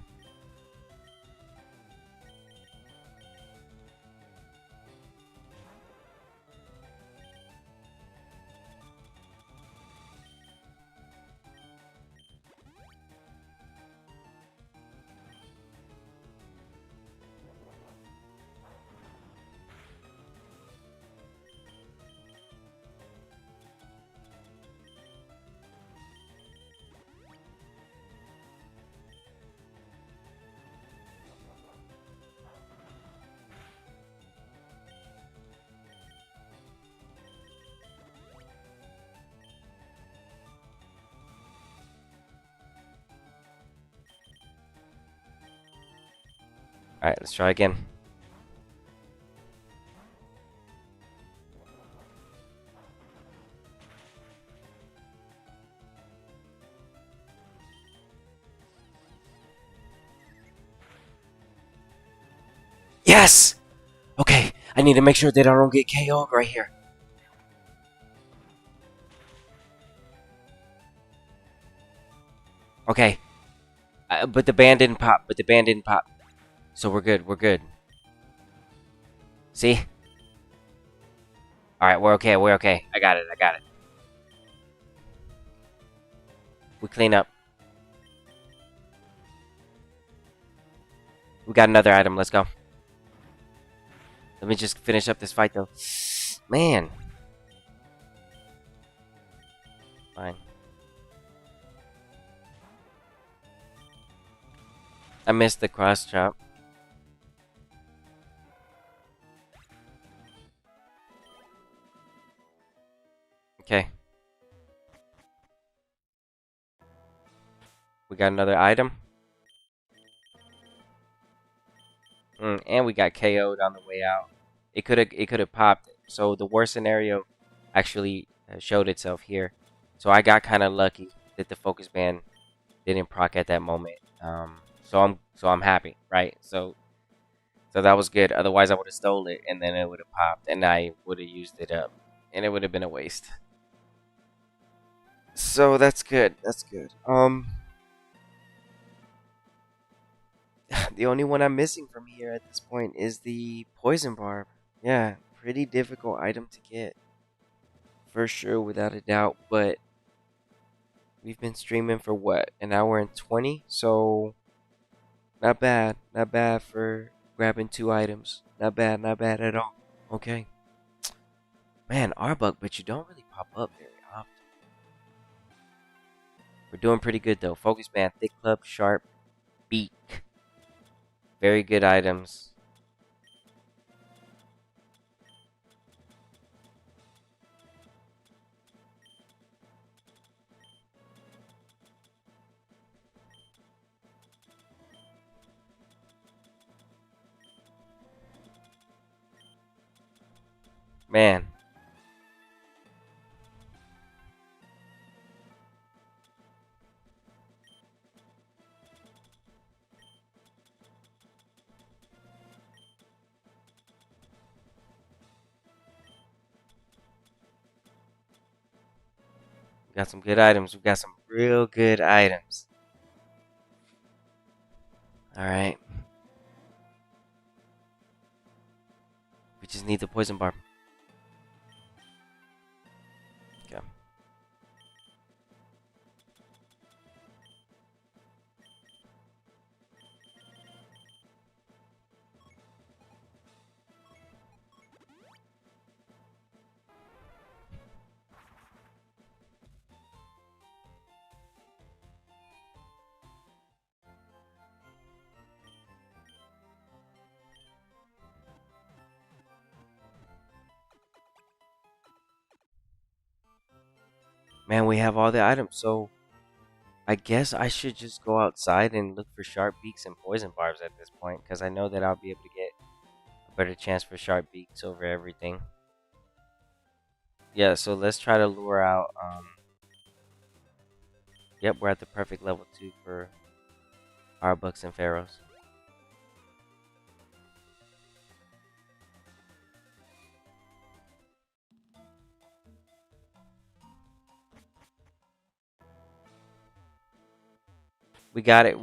Alright, let's try again. Yes! Okay, I need to make sure that I don't get KO'd right here. Okay. But the band didn't pop. But the band didn't pop. So we're good. We're good. See? Alright, we're okay. We're okay. I got it. I got it. We clean up. We got another item. Let's go. Let me just finish up this fight, though. Man. Fine. I missed the cross chop. Okay. got another item. And we got KO'd on the way out. It could have popped. So the worst scenario actually showed itself here. So I got kind of lucky that the focus band didn't proc at that moment. So I'm happy, right? So that was good. Otherwise, I would have stole it, and then it would have popped, and I would have used it up, and it would have been a waste. So that's good. That's good. The only one I'm missing from here at this point is the poison barb. Yeah, pretty difficult item to get, for sure, without a doubt. But we've been streaming for what, an hour and 20? So not bad. Not bad for grabbing 2 items. Not bad. Not bad at all. Okay. Man, Arbok, but you don't really pop up very often. We're doing pretty good though. Focus Band, Thick Club, Sharp, Beak. Very good items. Man. We got some good items. We got some real good items. Alright. We just need the poison barb. Okay. Man, we have all the items, so I guess I should just go outside and look for sharp beaks and poison barbs at this point, because I know that I'll be able to get a better chance for sharp beaks over everything. Yeah, so let's try to lure out. Yep, we're at the perfect level 2 for Arbucks and Pharaohs. We got it.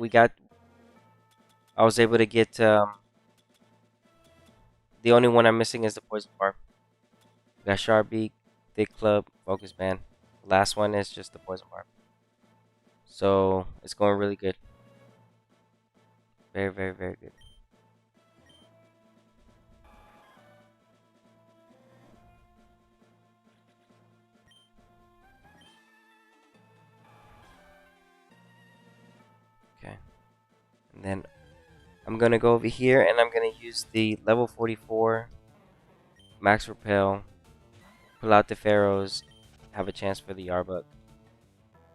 I was able to get. The only one I'm missing is the poison barb. We got sharp beak, thick club, focus band. Last one is just the poison barb. So it's going really good. Very, very, very good. Okay. And then I'm going to go over here and I'm going to use the level 44 max repel, pull out the pharaohs, have a chance for the Yarbuck.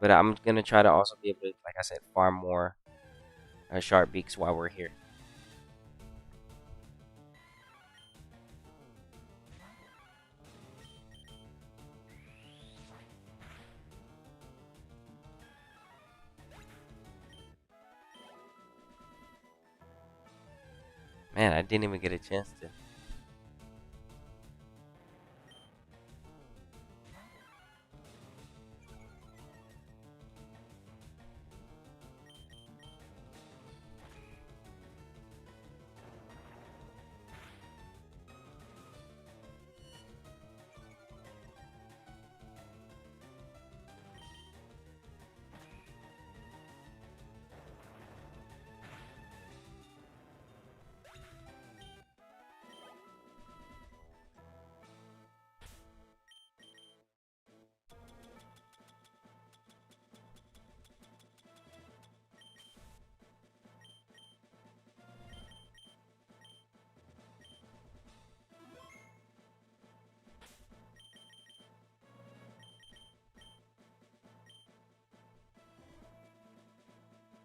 But I'm going to try to also be able to, like I said, farm more sharp beaks while we're here. Man, I didn't even get a chance to.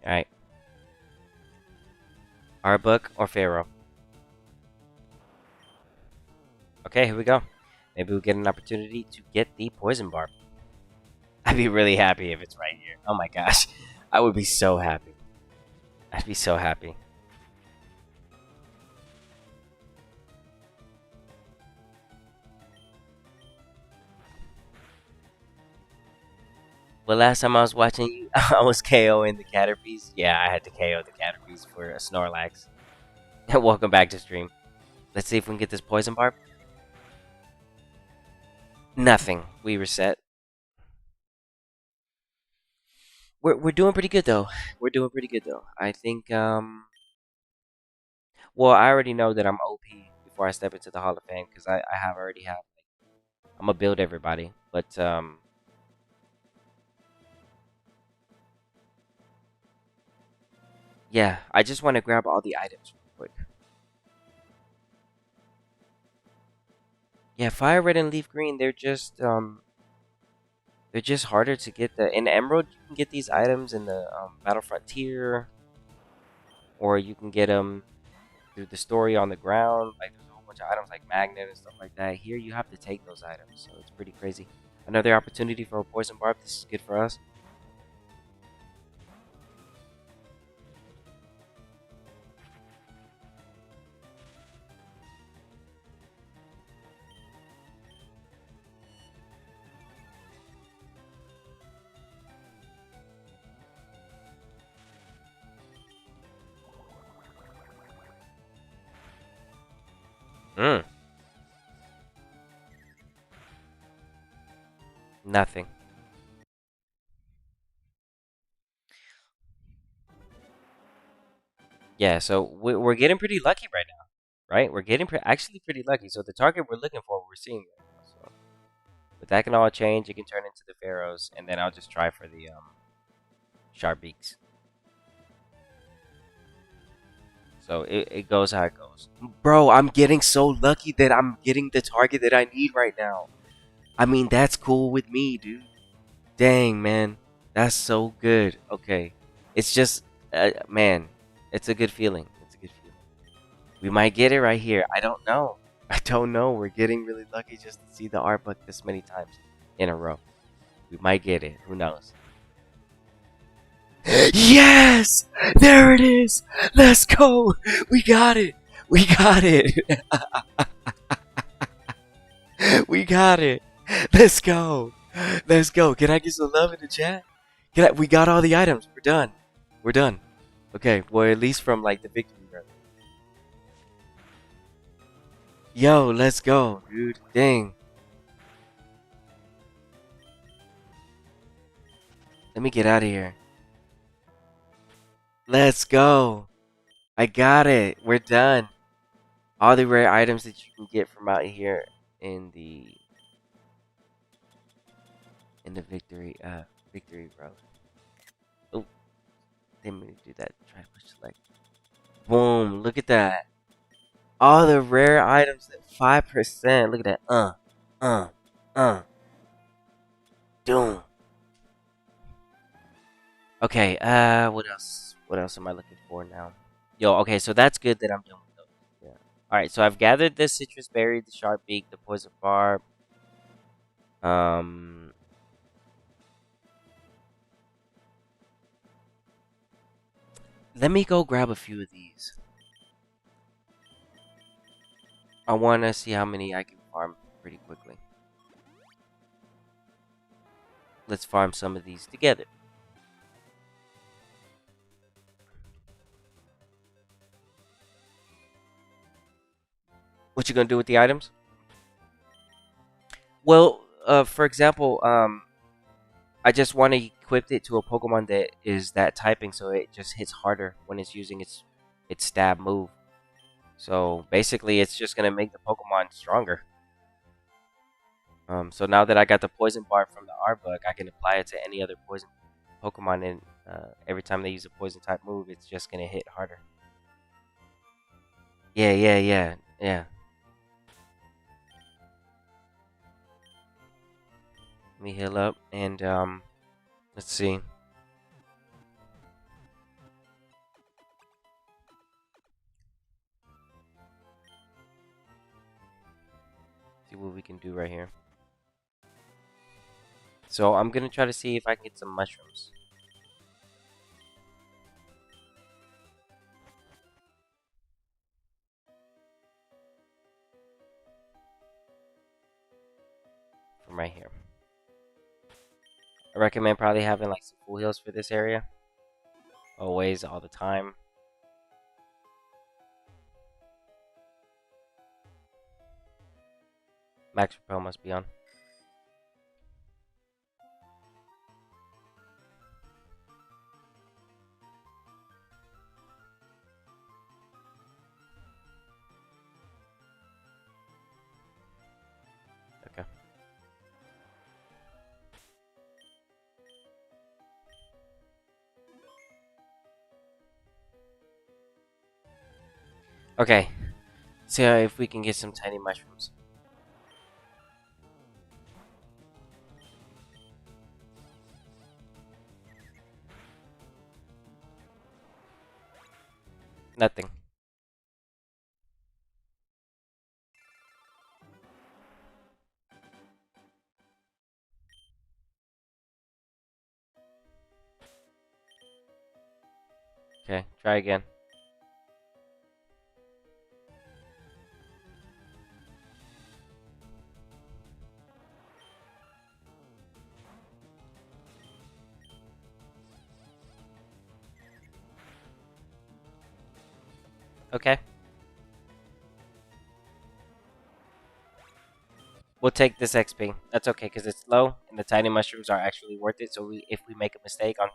Alright. Arbok or Pharaoh? Okay, here we go. Maybe we'll get an opportunity to get the Poison Barb. I'd be really happy if it's right here. Oh my gosh. I would be so happy. I'd be so happy. Well, last time I was watching you, I was KOing the Caterpies. Yeah, I had to KO the Caterpies for a Snorlax. Welcome back to stream. Let's see if we can get this Poison Barb. Nothing. We reset. We're doing pretty good though. We're doing pretty good though. I think well, I already know that I'm OP before I step into the Hall of Fame because I have already have I'm gonna build everybody. But yeah, I just want to grab all the items real quick. Yeah, Fire Red and Leaf Green, they're just harder to get. In Emerald you can get these items in the Battle Frontier, or you can get them through the story on the ground. Like there's a whole bunch of items like Magnet and stuff like that. Here you have to take those items, so it's pretty crazy. Another opportunity for a Poison Barb. This is good for us. Mm, nothing. Yeah, so we're getting pretty lucky right now, right? We're getting actually pretty lucky. So the target we're looking for, we're seeing right now. So, but that can all change. It can turn into the Pharaohs, and then I'll just try for the Sharp Beaks. So it goes how it goes. Bro, I'm getting so lucky that I'm getting the target that I need right now. I mean, that's cool with me, dude. Dang, man. That's so good. Okay. It's just, man, it's a good feeling. It's a good feeling. We might get it right here. I don't know. I don't know. We're getting really lucky just to see the art book this many times in a row. We might get it. Who knows? Yes! There it is! Let's go! We got it! We got it! We got it! Let's go! Let's go! Can I get some love in the chat? We got all the items. We're done. We're done. Okay, well, at least from like the victory run. Yo, let's go, dude. Dang. Let me get out of here. Let's go. I got it. We're done. All the rare items that you can get from out here in the victory road. Oh, didn't mean to do that. Try to push select. Boom! Look at that. All the rare items at 5%. Look at that. Uh. Doom. Okay. What else? What else am I looking for now? Yo. Okay. So that's good that I'm done with those. Yeah. All right. So I've gathered the citrus berry, the sharp beak, the poison barb. Um. Let me go grab a few of these. I want to see how many I can farm pretty quickly. Let's farm some of these together. What you gonna do with the items? Well, for example, I just want to equip it to a Pokemon that is that typing, so it just hits harder when it's using its stab move. So basically, it's just gonna make the Pokemon stronger. So now that I got the Poison Bar from the art book, I can apply it to any other Poison Pokemon, and every time they use a Poison type move, it's just gonna hit harder. Yeah. Let me heal up and let's see. See what we can do right here. So I'm gonna try to see if I can get some mushrooms. From right here. I recommend probably having like some full heals for this area. Always, all the time. Max repel must be on. Okay. Okay. See if we can get some tiny mushrooms. Nothing. Okay, try again. Okay. We'll take this XP. That's okay, because it's low, and the tiny mushrooms are actually worth it. So if we make a mistake on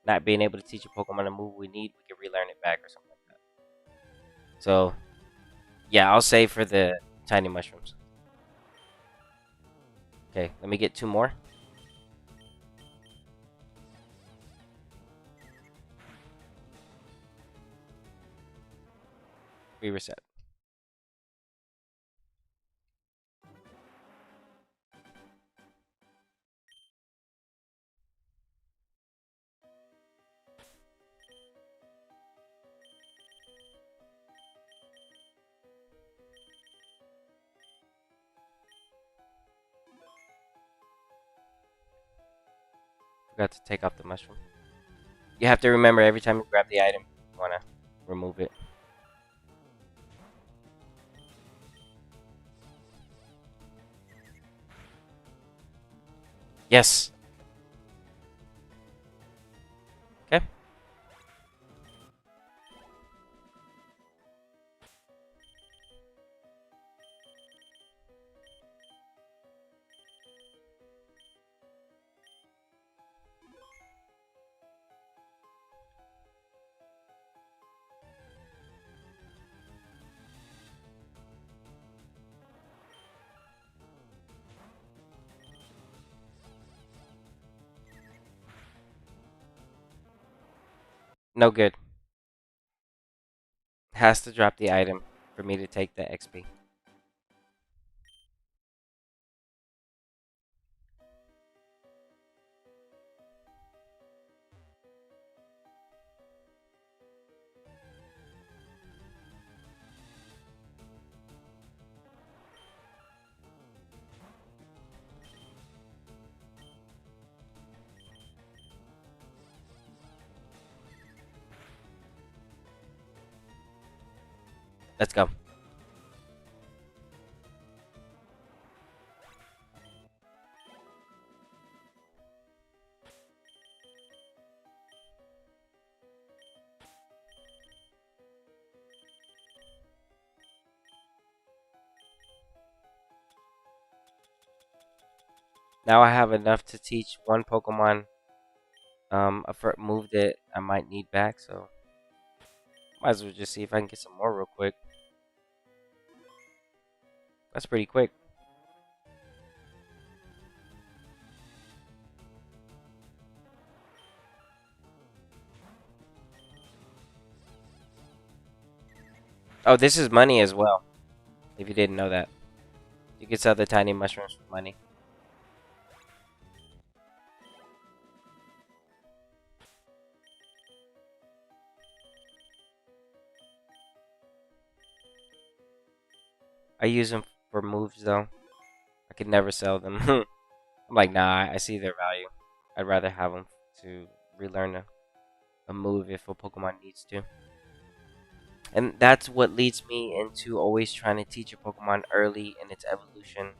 not being able to teach a Pokemon a move we need, we can relearn it back or something like that. So, yeah, I'll save for the tiny mushrooms. Okay, let me get 2 more. We reset. Forgot to take off the mushroom. You have to remember every time you grab the item, you want to remove it. Yes. Okay. No good. Has to drop the item for me to take the XP. Let's go. Now I have enough to teach one Pokemon a move that I might need back, so might as well just see if I can get some more real quick. That's pretty quick. Oh, this is money as well, if you didn't know that. You can sell the tiny mushrooms for money. I use them for moves though. could never sell them. I'm like, nah, I see their value. I'd rather have them to relearn a move if a Pokemon needs to. And that's what leads me into always trying to teach a Pokemon early in its evolution,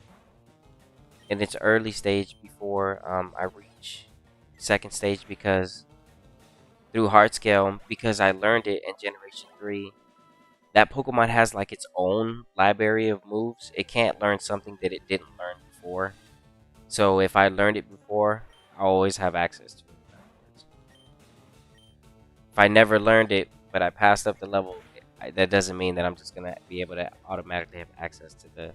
in its early stage before I reach second stage, because through hard scale, because I learned it in Generation 3, that Pokemon has like its own library of moves. It can't learn something that it didn't learn before. So if I learned it before, I always have access to it. If I never learned it, but I passed up the level, that doesn't mean that I'm just gonna be able to automatically have access to the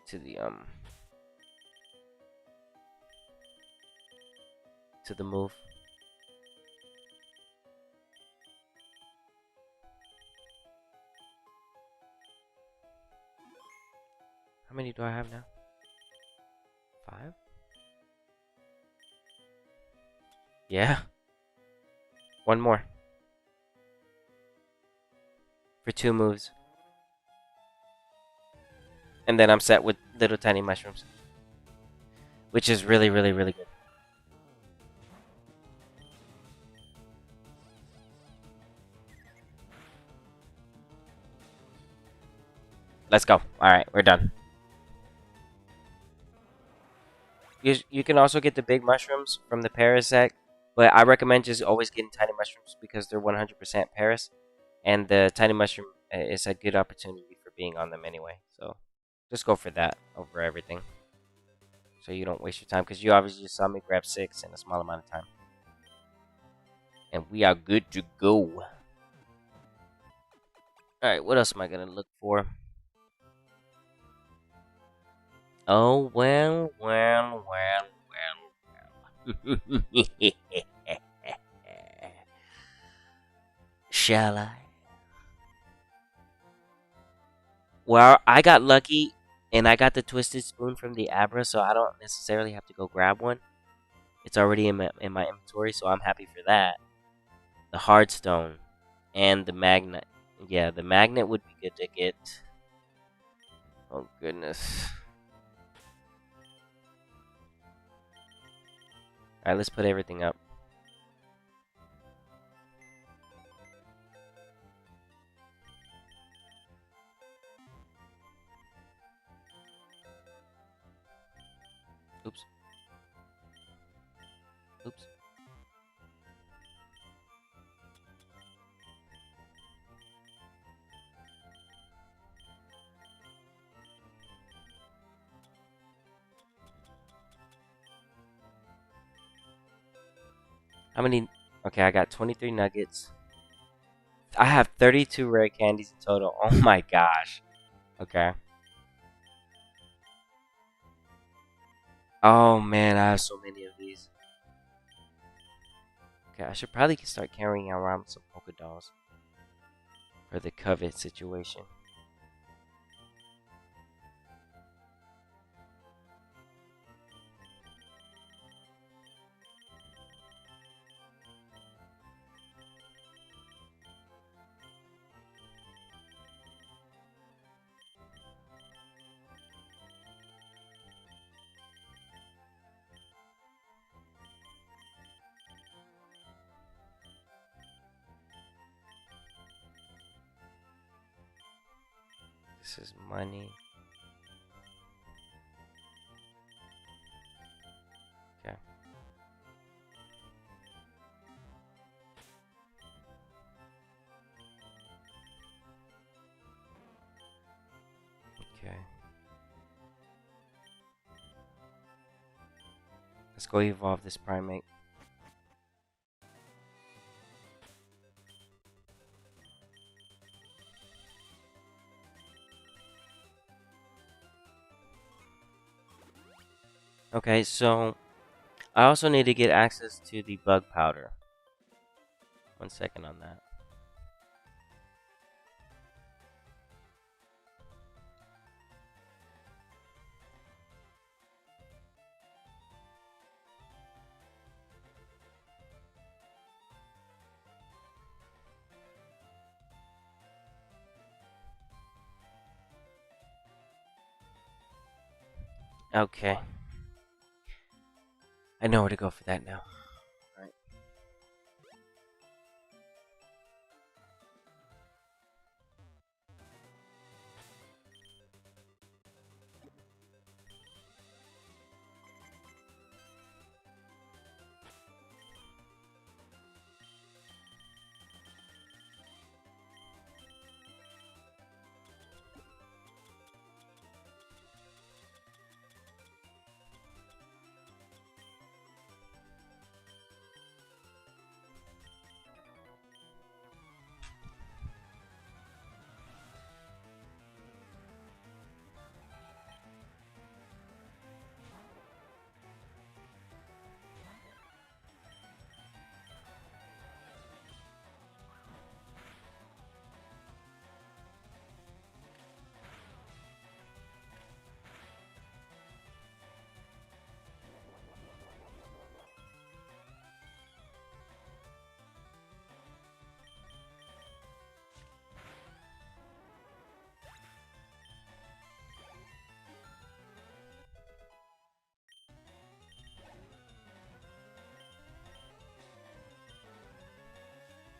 to the um to the move. How many do I have now? 5? Yeah. One more. For 2 moves. And then I'm set with little tiny mushrooms. Which is really, really, really good. Let's go. Alright, we're done. You can also get the big mushrooms from the Parasect, but I recommend just always getting tiny mushrooms because they're 100% Paris, and the tiny mushroom is a good opportunity for being on them anyway. So just go for that over everything, so you don't waste your time, because you obviously just saw me grab 6 in a small amount of time, and we are good to go. All right, what else am I gonna look for? Oh well. Shall I? Well, I got lucky and I got the Twisted Spoon from the Abra, so I don't necessarily have to go grab one. It's already in my inventory, so I'm happy for that. The Hardstone and the Magnet. Yeah, the Magnet would be good to get. Oh, goodness. Alright, let's put everything up. Oops. Oops. How many? Okay, I got 23 nuggets. I have 32 rare candies in total. Oh my gosh. Okay. Oh man, I have so many of these. Okay, I should probably start carrying around some polka dolls for the covet situation. This is money. Okay. Okay. Let's go evolve this primate. Okay, so I also need to get access to the bug powder. 1 second on that. Okay. I know where to go for that now. Alright.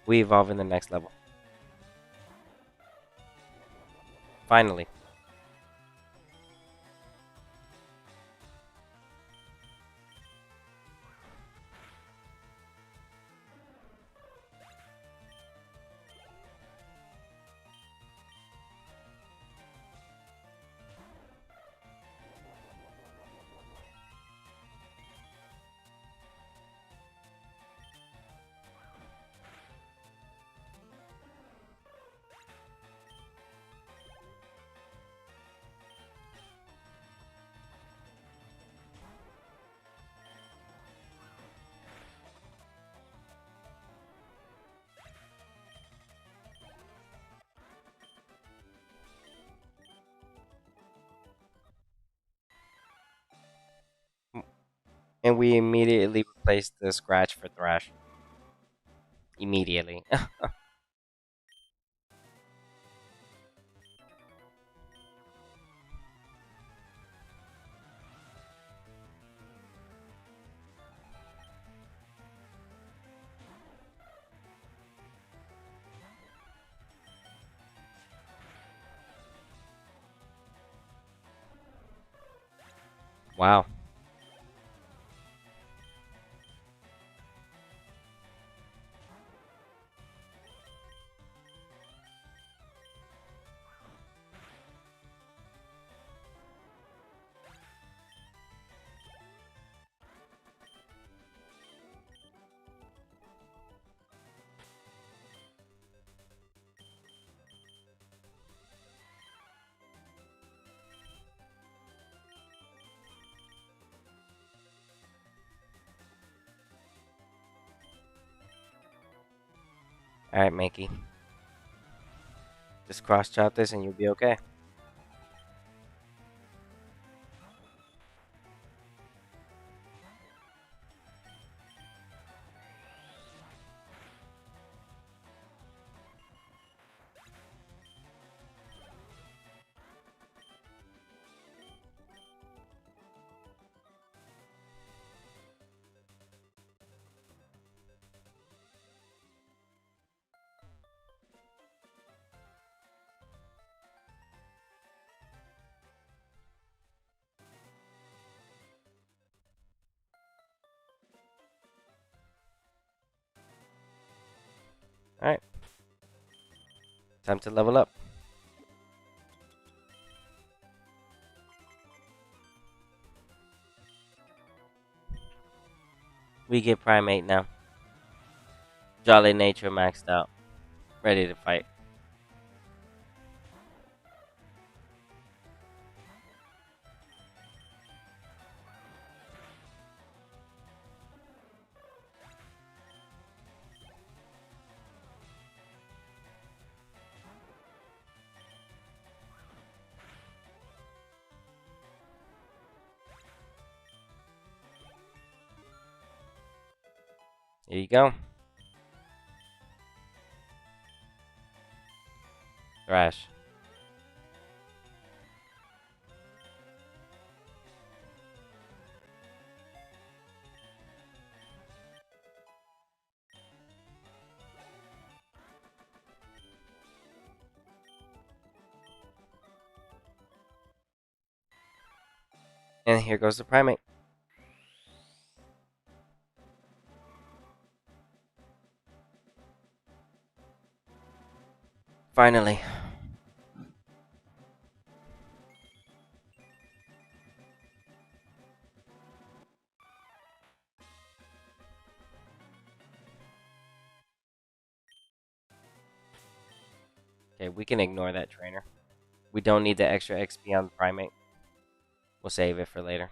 We evolve in the next level. Finally. And we immediately replaced the scratch for Thrash. Immediately. Wow. Alright, Makey. Just cross chop this and you'll be okay. Alright. Time to level up. We get Primate now. Jolly Nature maxed out. Ready to fight. Here you go. Thrash. And here goes the primate. Finally. Okay, we can ignore that trainer. We don't need the extra XP on the primate. We'll save it for later.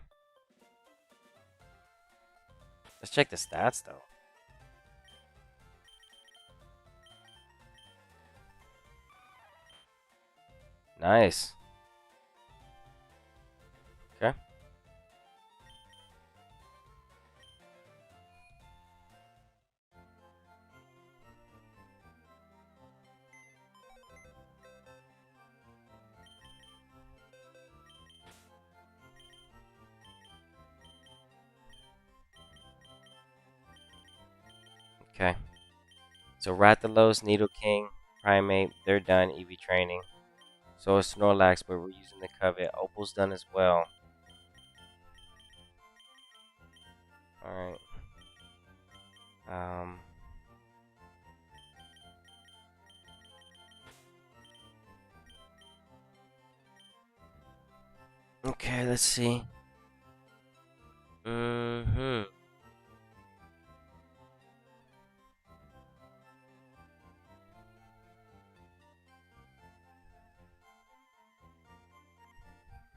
Let's check the stats, though. Nice. Okay. Okay. So Rathalos, Needle King, Primate, they're done EV training. So is Snorlax, but we're using the Covet. Opal's done as well. Alright. Okay, let's see. Mm-hmm.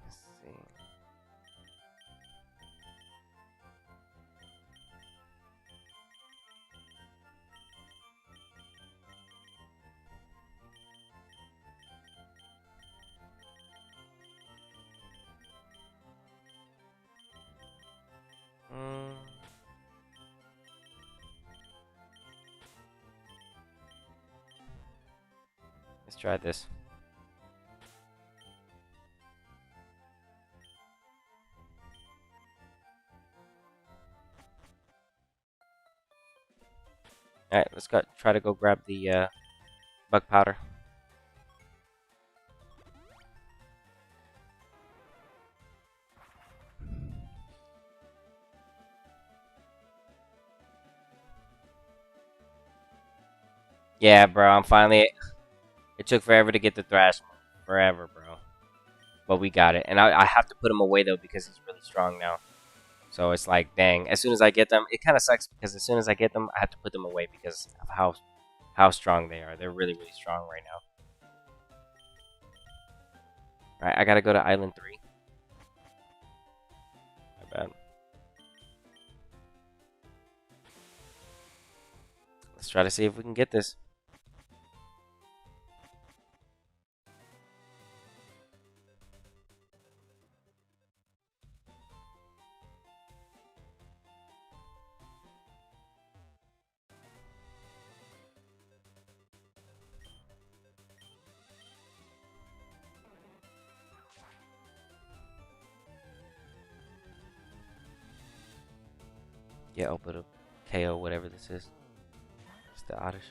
Let's see. Mm. Let's try this. Alright, let's go try to go grab the bug powder. Yeah, bro, I'm finally... It took forever to get the Thrash. Forever, bro. But we got it. And I have to put him away, though, because he's really strong now. So it's like, dang. As soon as I get them... It kind of sucks, because as soon as I get them, I have to put them away because of how strong they are. They're really, really strong right now. Alright, I gotta go to Island 3. My bad. Let's try to see if we can get this. Yeah, open up KO, whatever this is. It's the Oddish.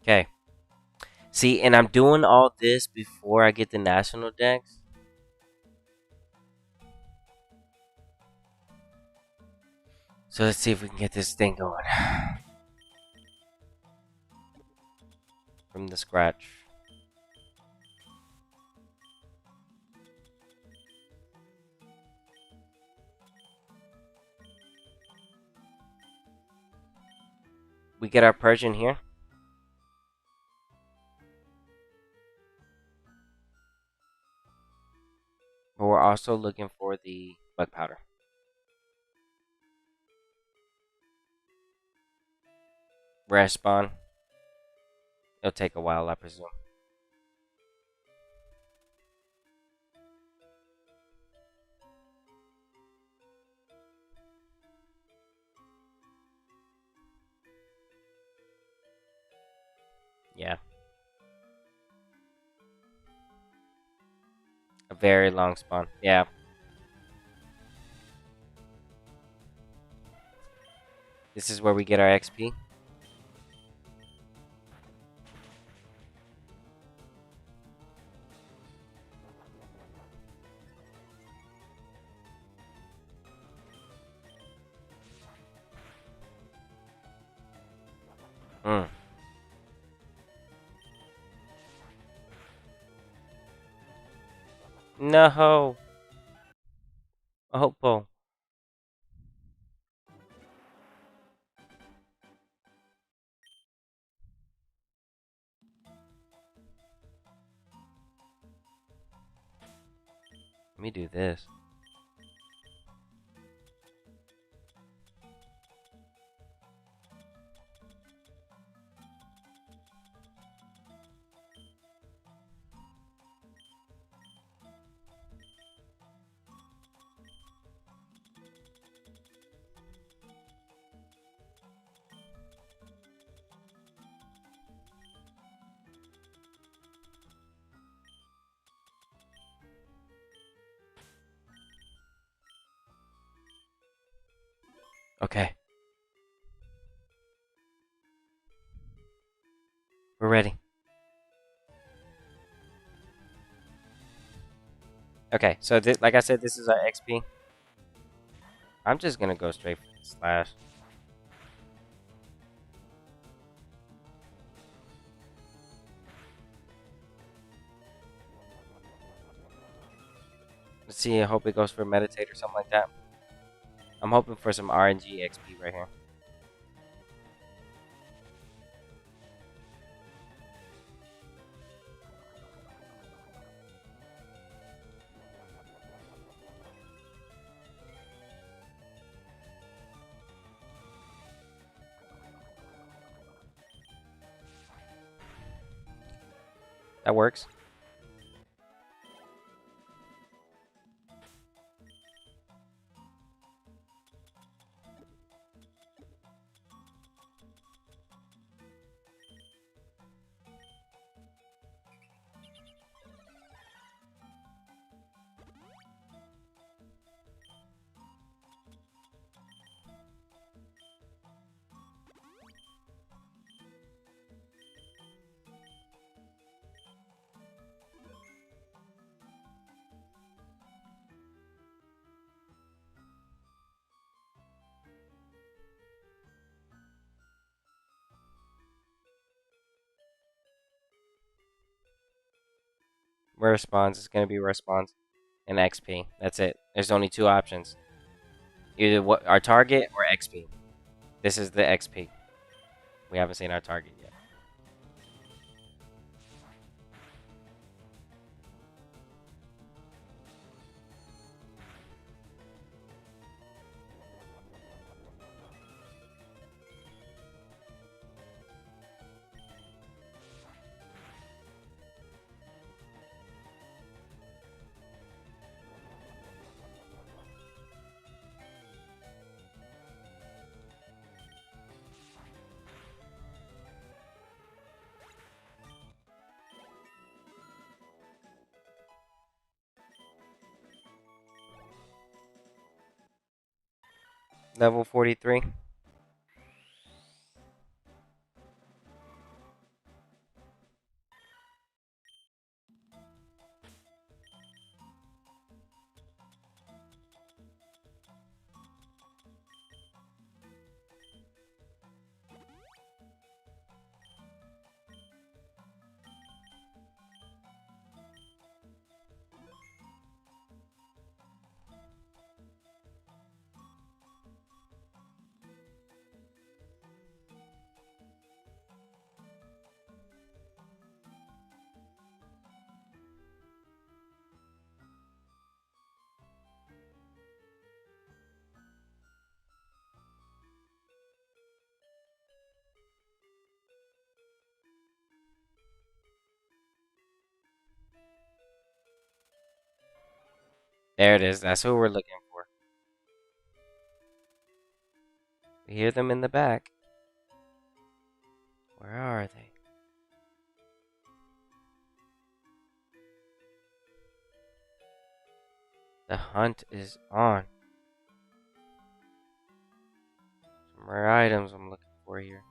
Okay. See, and I'm doing all this before I get the national decks. So let's see if we can get this thing going. From the scratch. We get our Persian here. But we're also looking for the bug powder. Rare spawn. It'll take a while, I presume. Yeah. A very long spawn. Yeah. This is where we get our XP. Hmm. No. Oh. Let me do this. Okay. We're ready. Okay, so like I said, this is our XP. I'm just gonna go straight for the slash. Let's see, I hope it goes for meditate or something like that. I'm hoping for some RNG XP right here. That works. Where responds is gonna be response and XP. That's it. There's only two options. Either what our target or XP. This is the XP. We haven't seen our target yet. Level 43. There it is. That's who we're looking for. We hear them in the back. Where are they? The hunt is on. Some rare items I'm looking for here.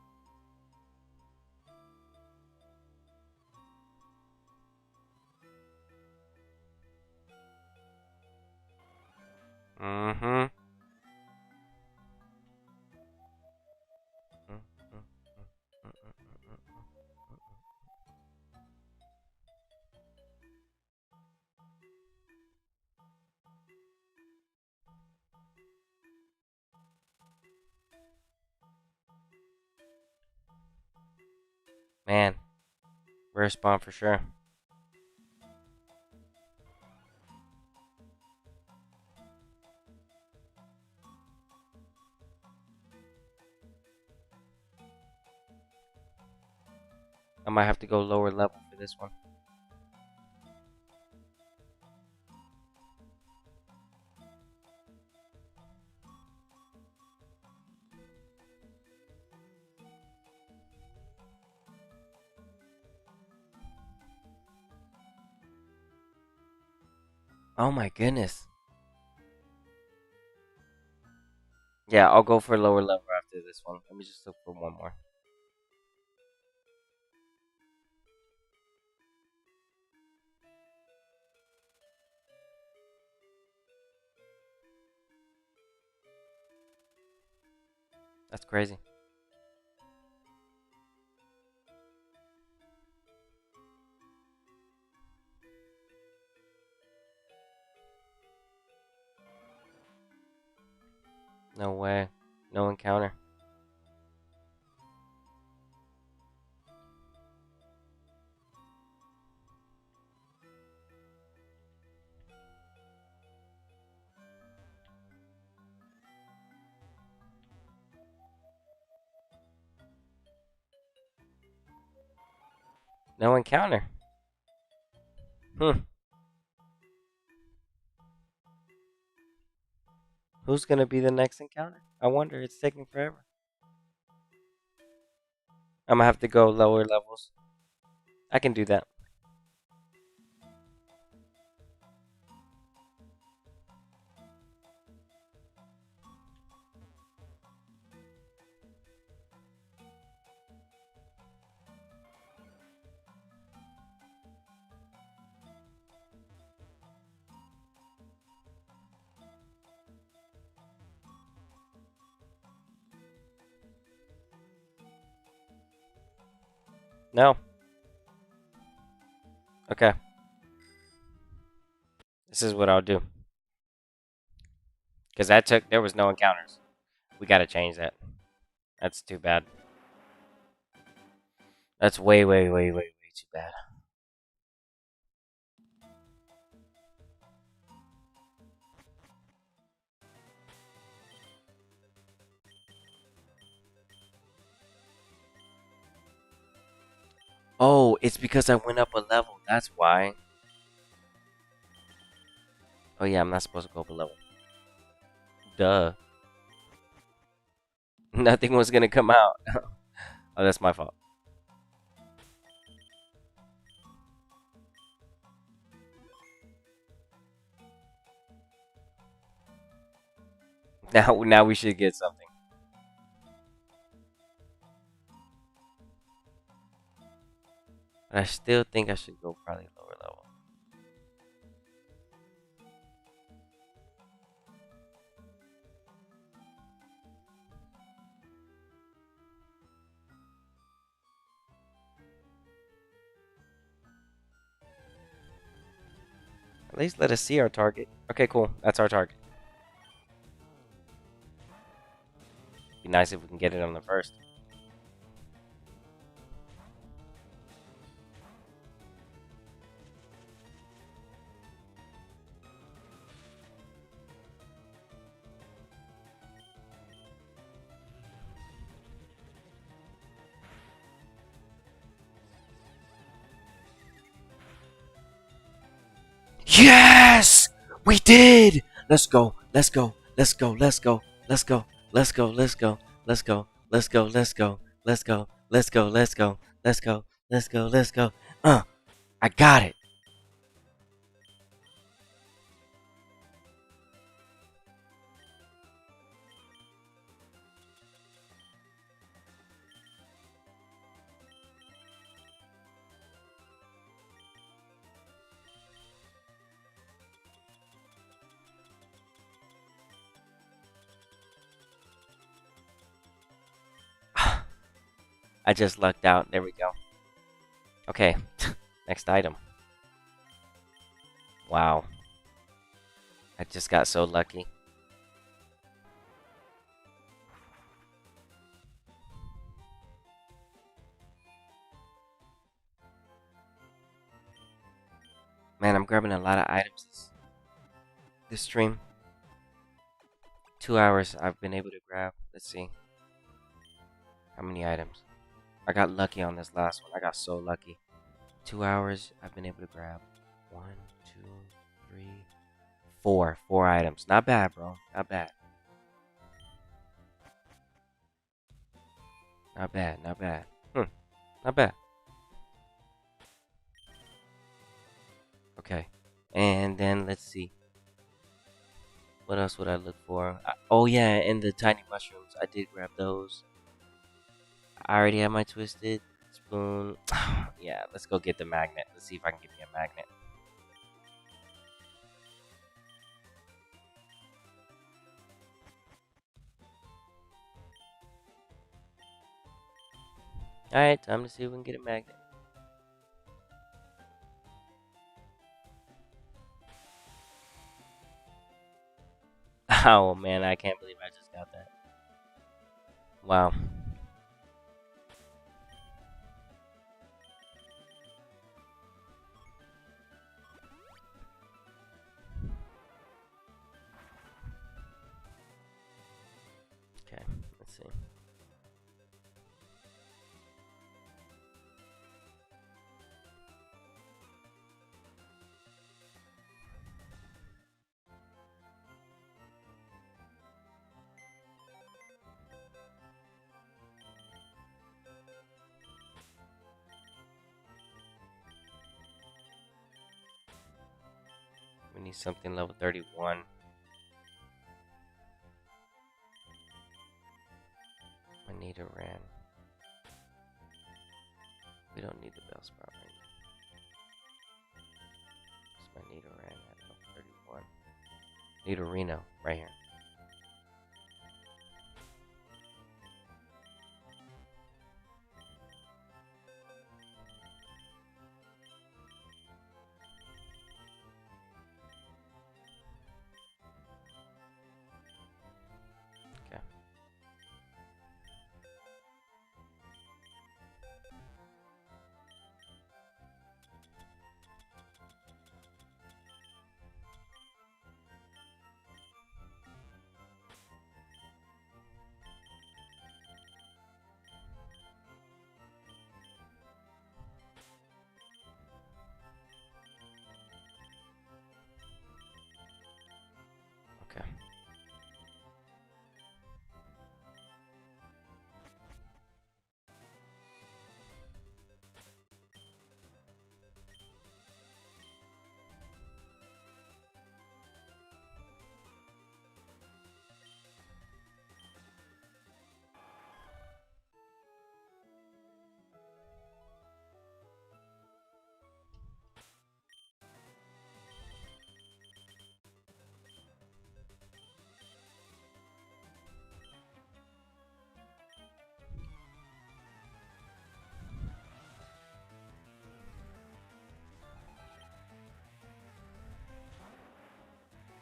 Mm-hmm. Man, rare spawn for sure. I might have to go lower level for this one. Oh my goodness. Yeah, I'll go for lower level after this one. Let me just look for one more. That's crazy. No way. No encounter. No encounter. Hmm. Who's gonna be the next encounter? I wonder. It's taking forever. I'm gonna have to go lower levels. I can do that. No. Okay. This is what I'll do. Because there was no encounters. We gotta change that. That's too bad. That's way, way, way, way, way too bad. Oh, it's because I went up a level. That's why. Oh yeah, I'm not supposed to go up a level. Duh. Nothing was gonna come out. Oh, that's my fault. Now we should get something. But I still think I should go probably lower level. At least let us see our target. Okay, cool. That's our target. Be nice if we can get it on the first. Yes! We did! Let's go. Let's go. Let's go. Let's go. Let's go. Let's go. Let's go. Let's go. Let's go. Let's go. Let's go. Let's go. Let's go. Let's go. Let's go. Let's go. I got it. I just lucked out. There we go. Okay, next item. Wow. I just got so lucky. Man, I'm grabbing a lot of items this stream. 2 hours I've been able to grab. Let's see. How many items? I got lucky on this last one. I got so lucky. 2 hours I've been able to grab. 1, 2, 3, 4. 4 items. Not bad, bro. Not bad. Not bad. Not bad. Not bad. Okay. And then let's see. What else would I look for? Oh yeah, and the tiny mushrooms. I did grab those. I already have my twisted spoon. Yeah, let's go get the magnet. Let's see if I can get me a magnet. Alright, time to see if we can get a magnet. Oh man, I can't believe I just got that. Wow. Okay, let's see. We need something level 31. I need a ran. We don't need the Bellsprout right now. So I need a ran at level 31. Need a Reno right here. Okay. Okay.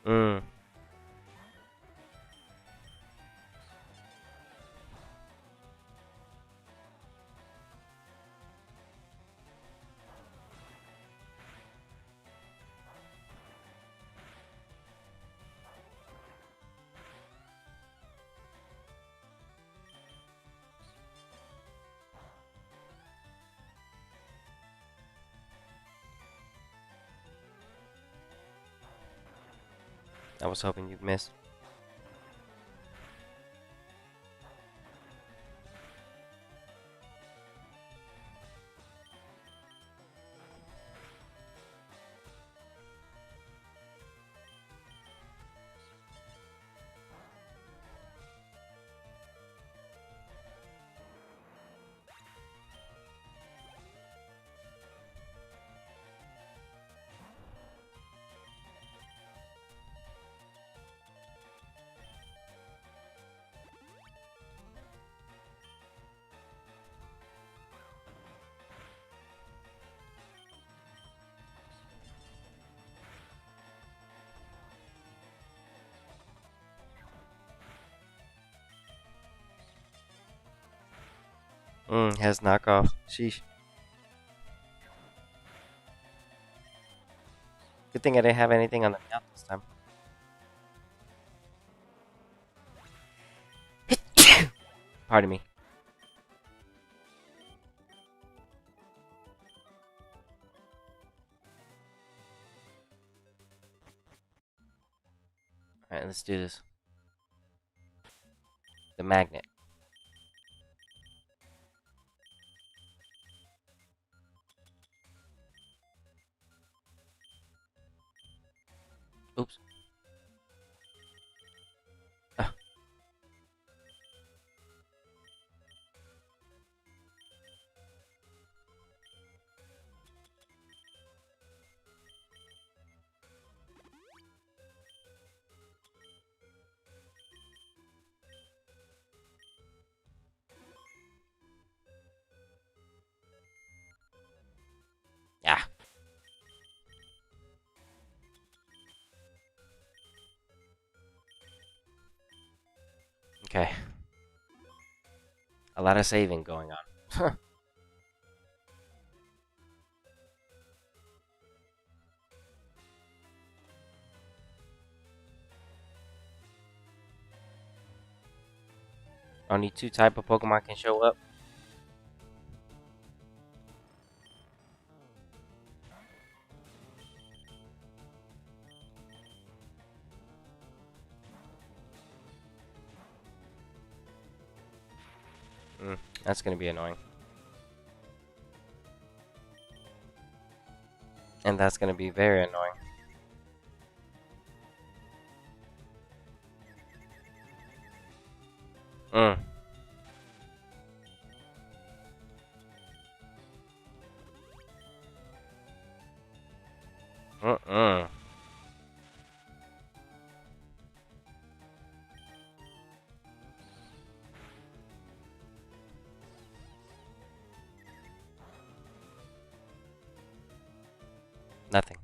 Mm. I was hoping you'd miss. Has knockoff. Sheesh. Good thing I didn't have anything on the map this time. Pardon me. Alright, let's do this. The magnet. Oops. Ah. Yeah. Okay. A lot of saving going on. Only 2 type of Pokemon can show up. That's gonna be annoying. And that's gonna be very annoying. Mm. Mm-mm. Nothing.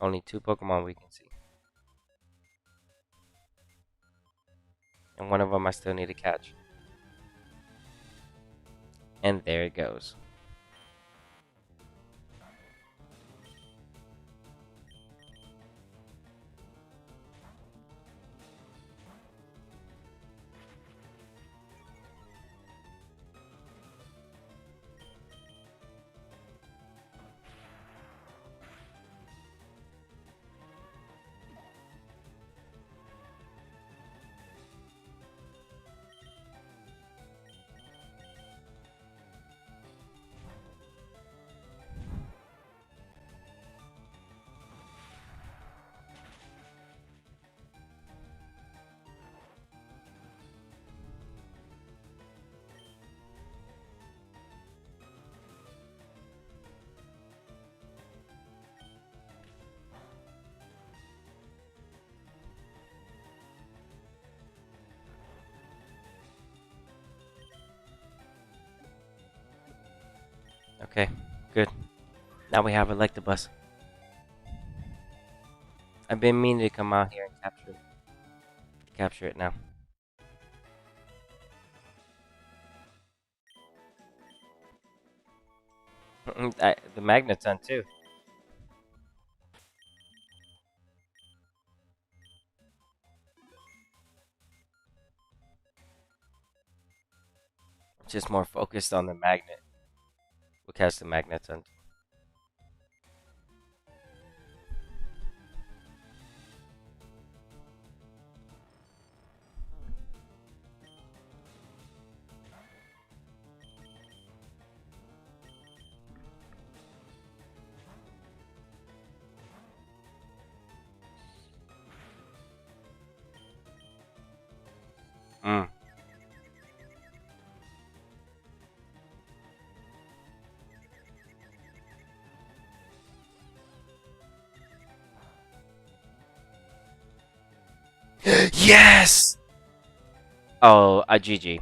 Only 2 Pokemon we can see. And one of them I still need to catch. And there it goes. Okay, good. Now we have Electabuzz. I've been meaning to come out here and capture it. Capture it now. The magnet's on too. Just more focused on the magnet. We'll catch the magnets on. Mm. Yes! Oh, a GG.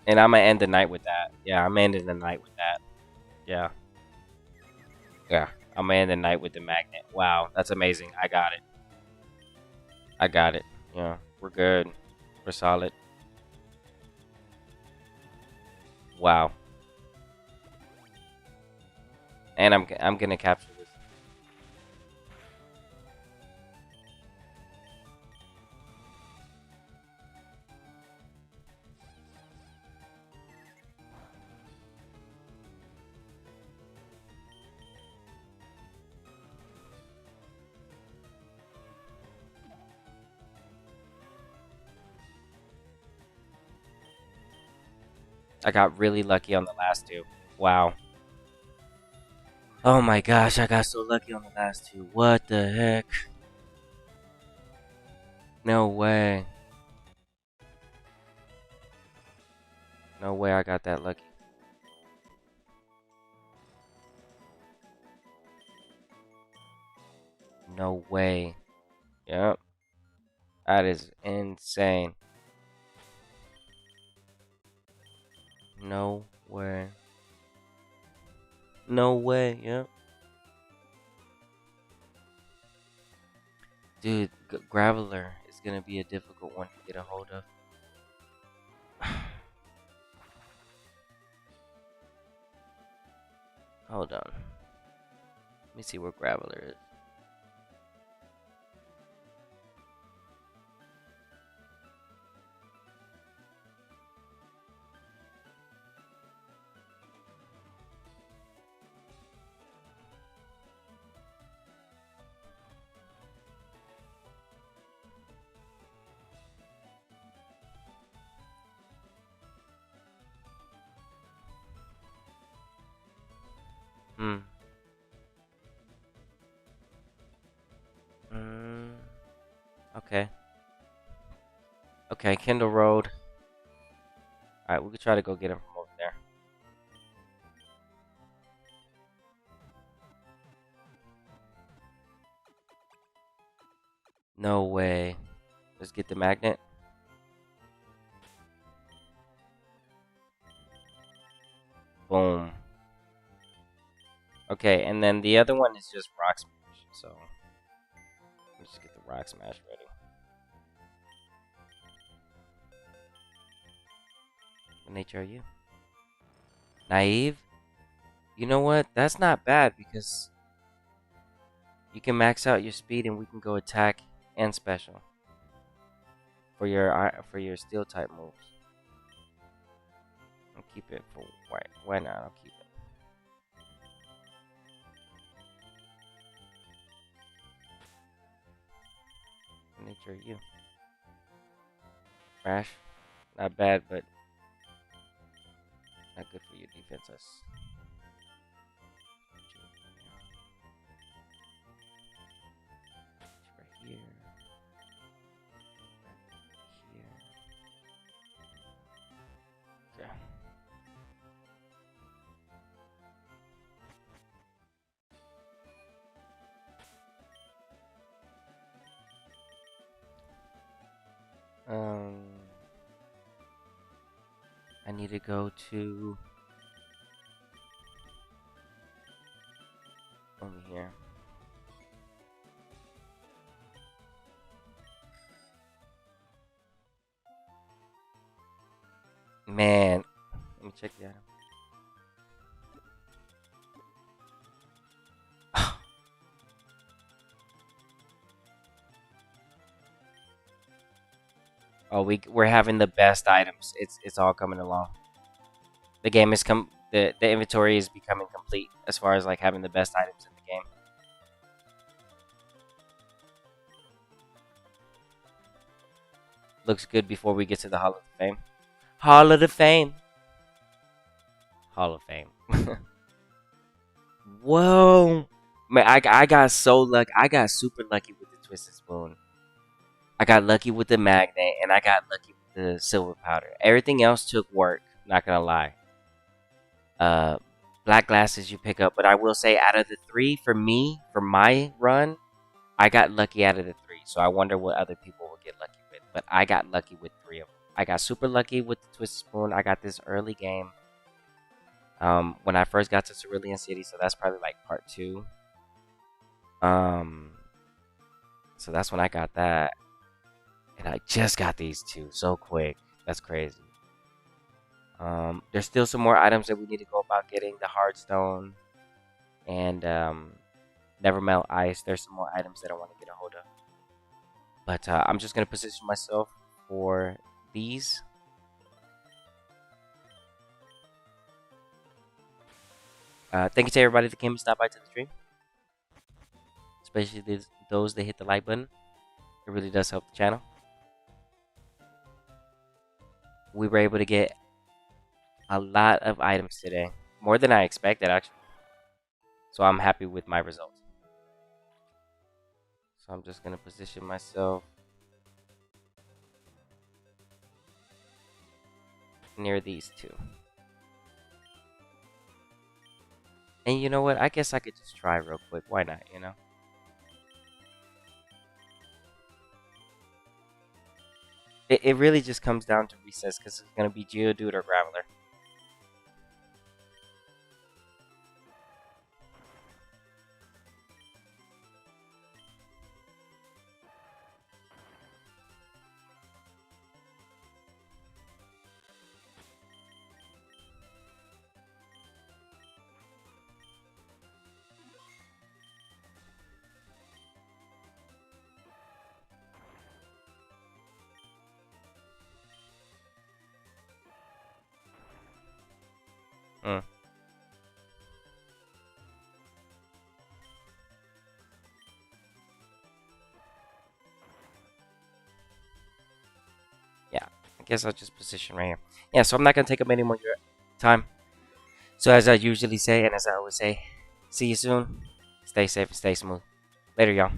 And I'm gonna end the night with that. Yeah, I'm ending the night with that. Yeah. Yeah. I'm gonna end the night with the magnet. Wow, that's amazing. I got it. I got it. Yeah, we're good. We're solid. Wow. And I'm gonna capture this. I got really lucky on the last two. Wow. Oh my gosh, I got so lucky on the last two. What the heck? No way. No way I got that lucky. No way. Yep. That is insane. No way. No way. Yep. Dude, Graveler is gonna be a difficult one to get a hold of. Hold on. Let me see where Graveler is. Hmm. Mm, okay. Okay, Kendall Road. Alright, we could try to go get him from over there. No way. Let's get the magnet. Boom. Okay, and then the other one is just Rock Smash. So, let's just get the Rock Smash ready. What nature are you? Naive? You know what? That's not bad because you can max out your speed and we can go attack and special for your steel type moves. I'll keep it for why not? I'll keep it. What nature are you? Crash? Not bad, but not good for your defenses. Right here. Here. Okay. Um, I need to go to over here. Man, let me check the item. Oh, we're having the best items. It's all coming along. The game is the inventory is becoming complete as far as like having the best items in the game. Looks good before we get to the Hall of Fame. Hall of the Fame. Hall of Fame. Whoa. Man, I got so lucky. I got super lucky with the Twisted Spoon. I got lucky with the magnet, and I got lucky with the silver powder. Everything else took work. Not gonna lie. Uh, black glasses you pick up, but I will say out of the three, for me, for my run, I got lucky out of the three. So I wonder what other people will get lucky with, but I got lucky with three of them. I got super lucky with the Twisted Spoon. I got this early game. When I first got to Cerulean City, so that's probably like part 2. Um, so that's when I got that. And I just got these two so quick. That's crazy. There's still some more items that we need to go about getting. The Hardstone and Never Melt Ice. There's some more items that I want to get a hold of. But I'm just going to position myself for these. Thank you to everybody that came and stopped by to the stream. Especially those that hit the like button. It really does help the channel. We were able to get a lot of items today. More than I expected, actually. So I'm happy with my results. So I'm just going to position myself near these two. And you know what? I guess I could just try real quick. Why not, you know? It really just comes down to Recess because it's going to be Geodude or Graveler. Hmm. Yeah, I guess I'll just position right here. Yeah, so I'm not going to take up any more time. So as I usually say, and as I always say, see you soon. Stay safe and stay smooth. Later, y'all.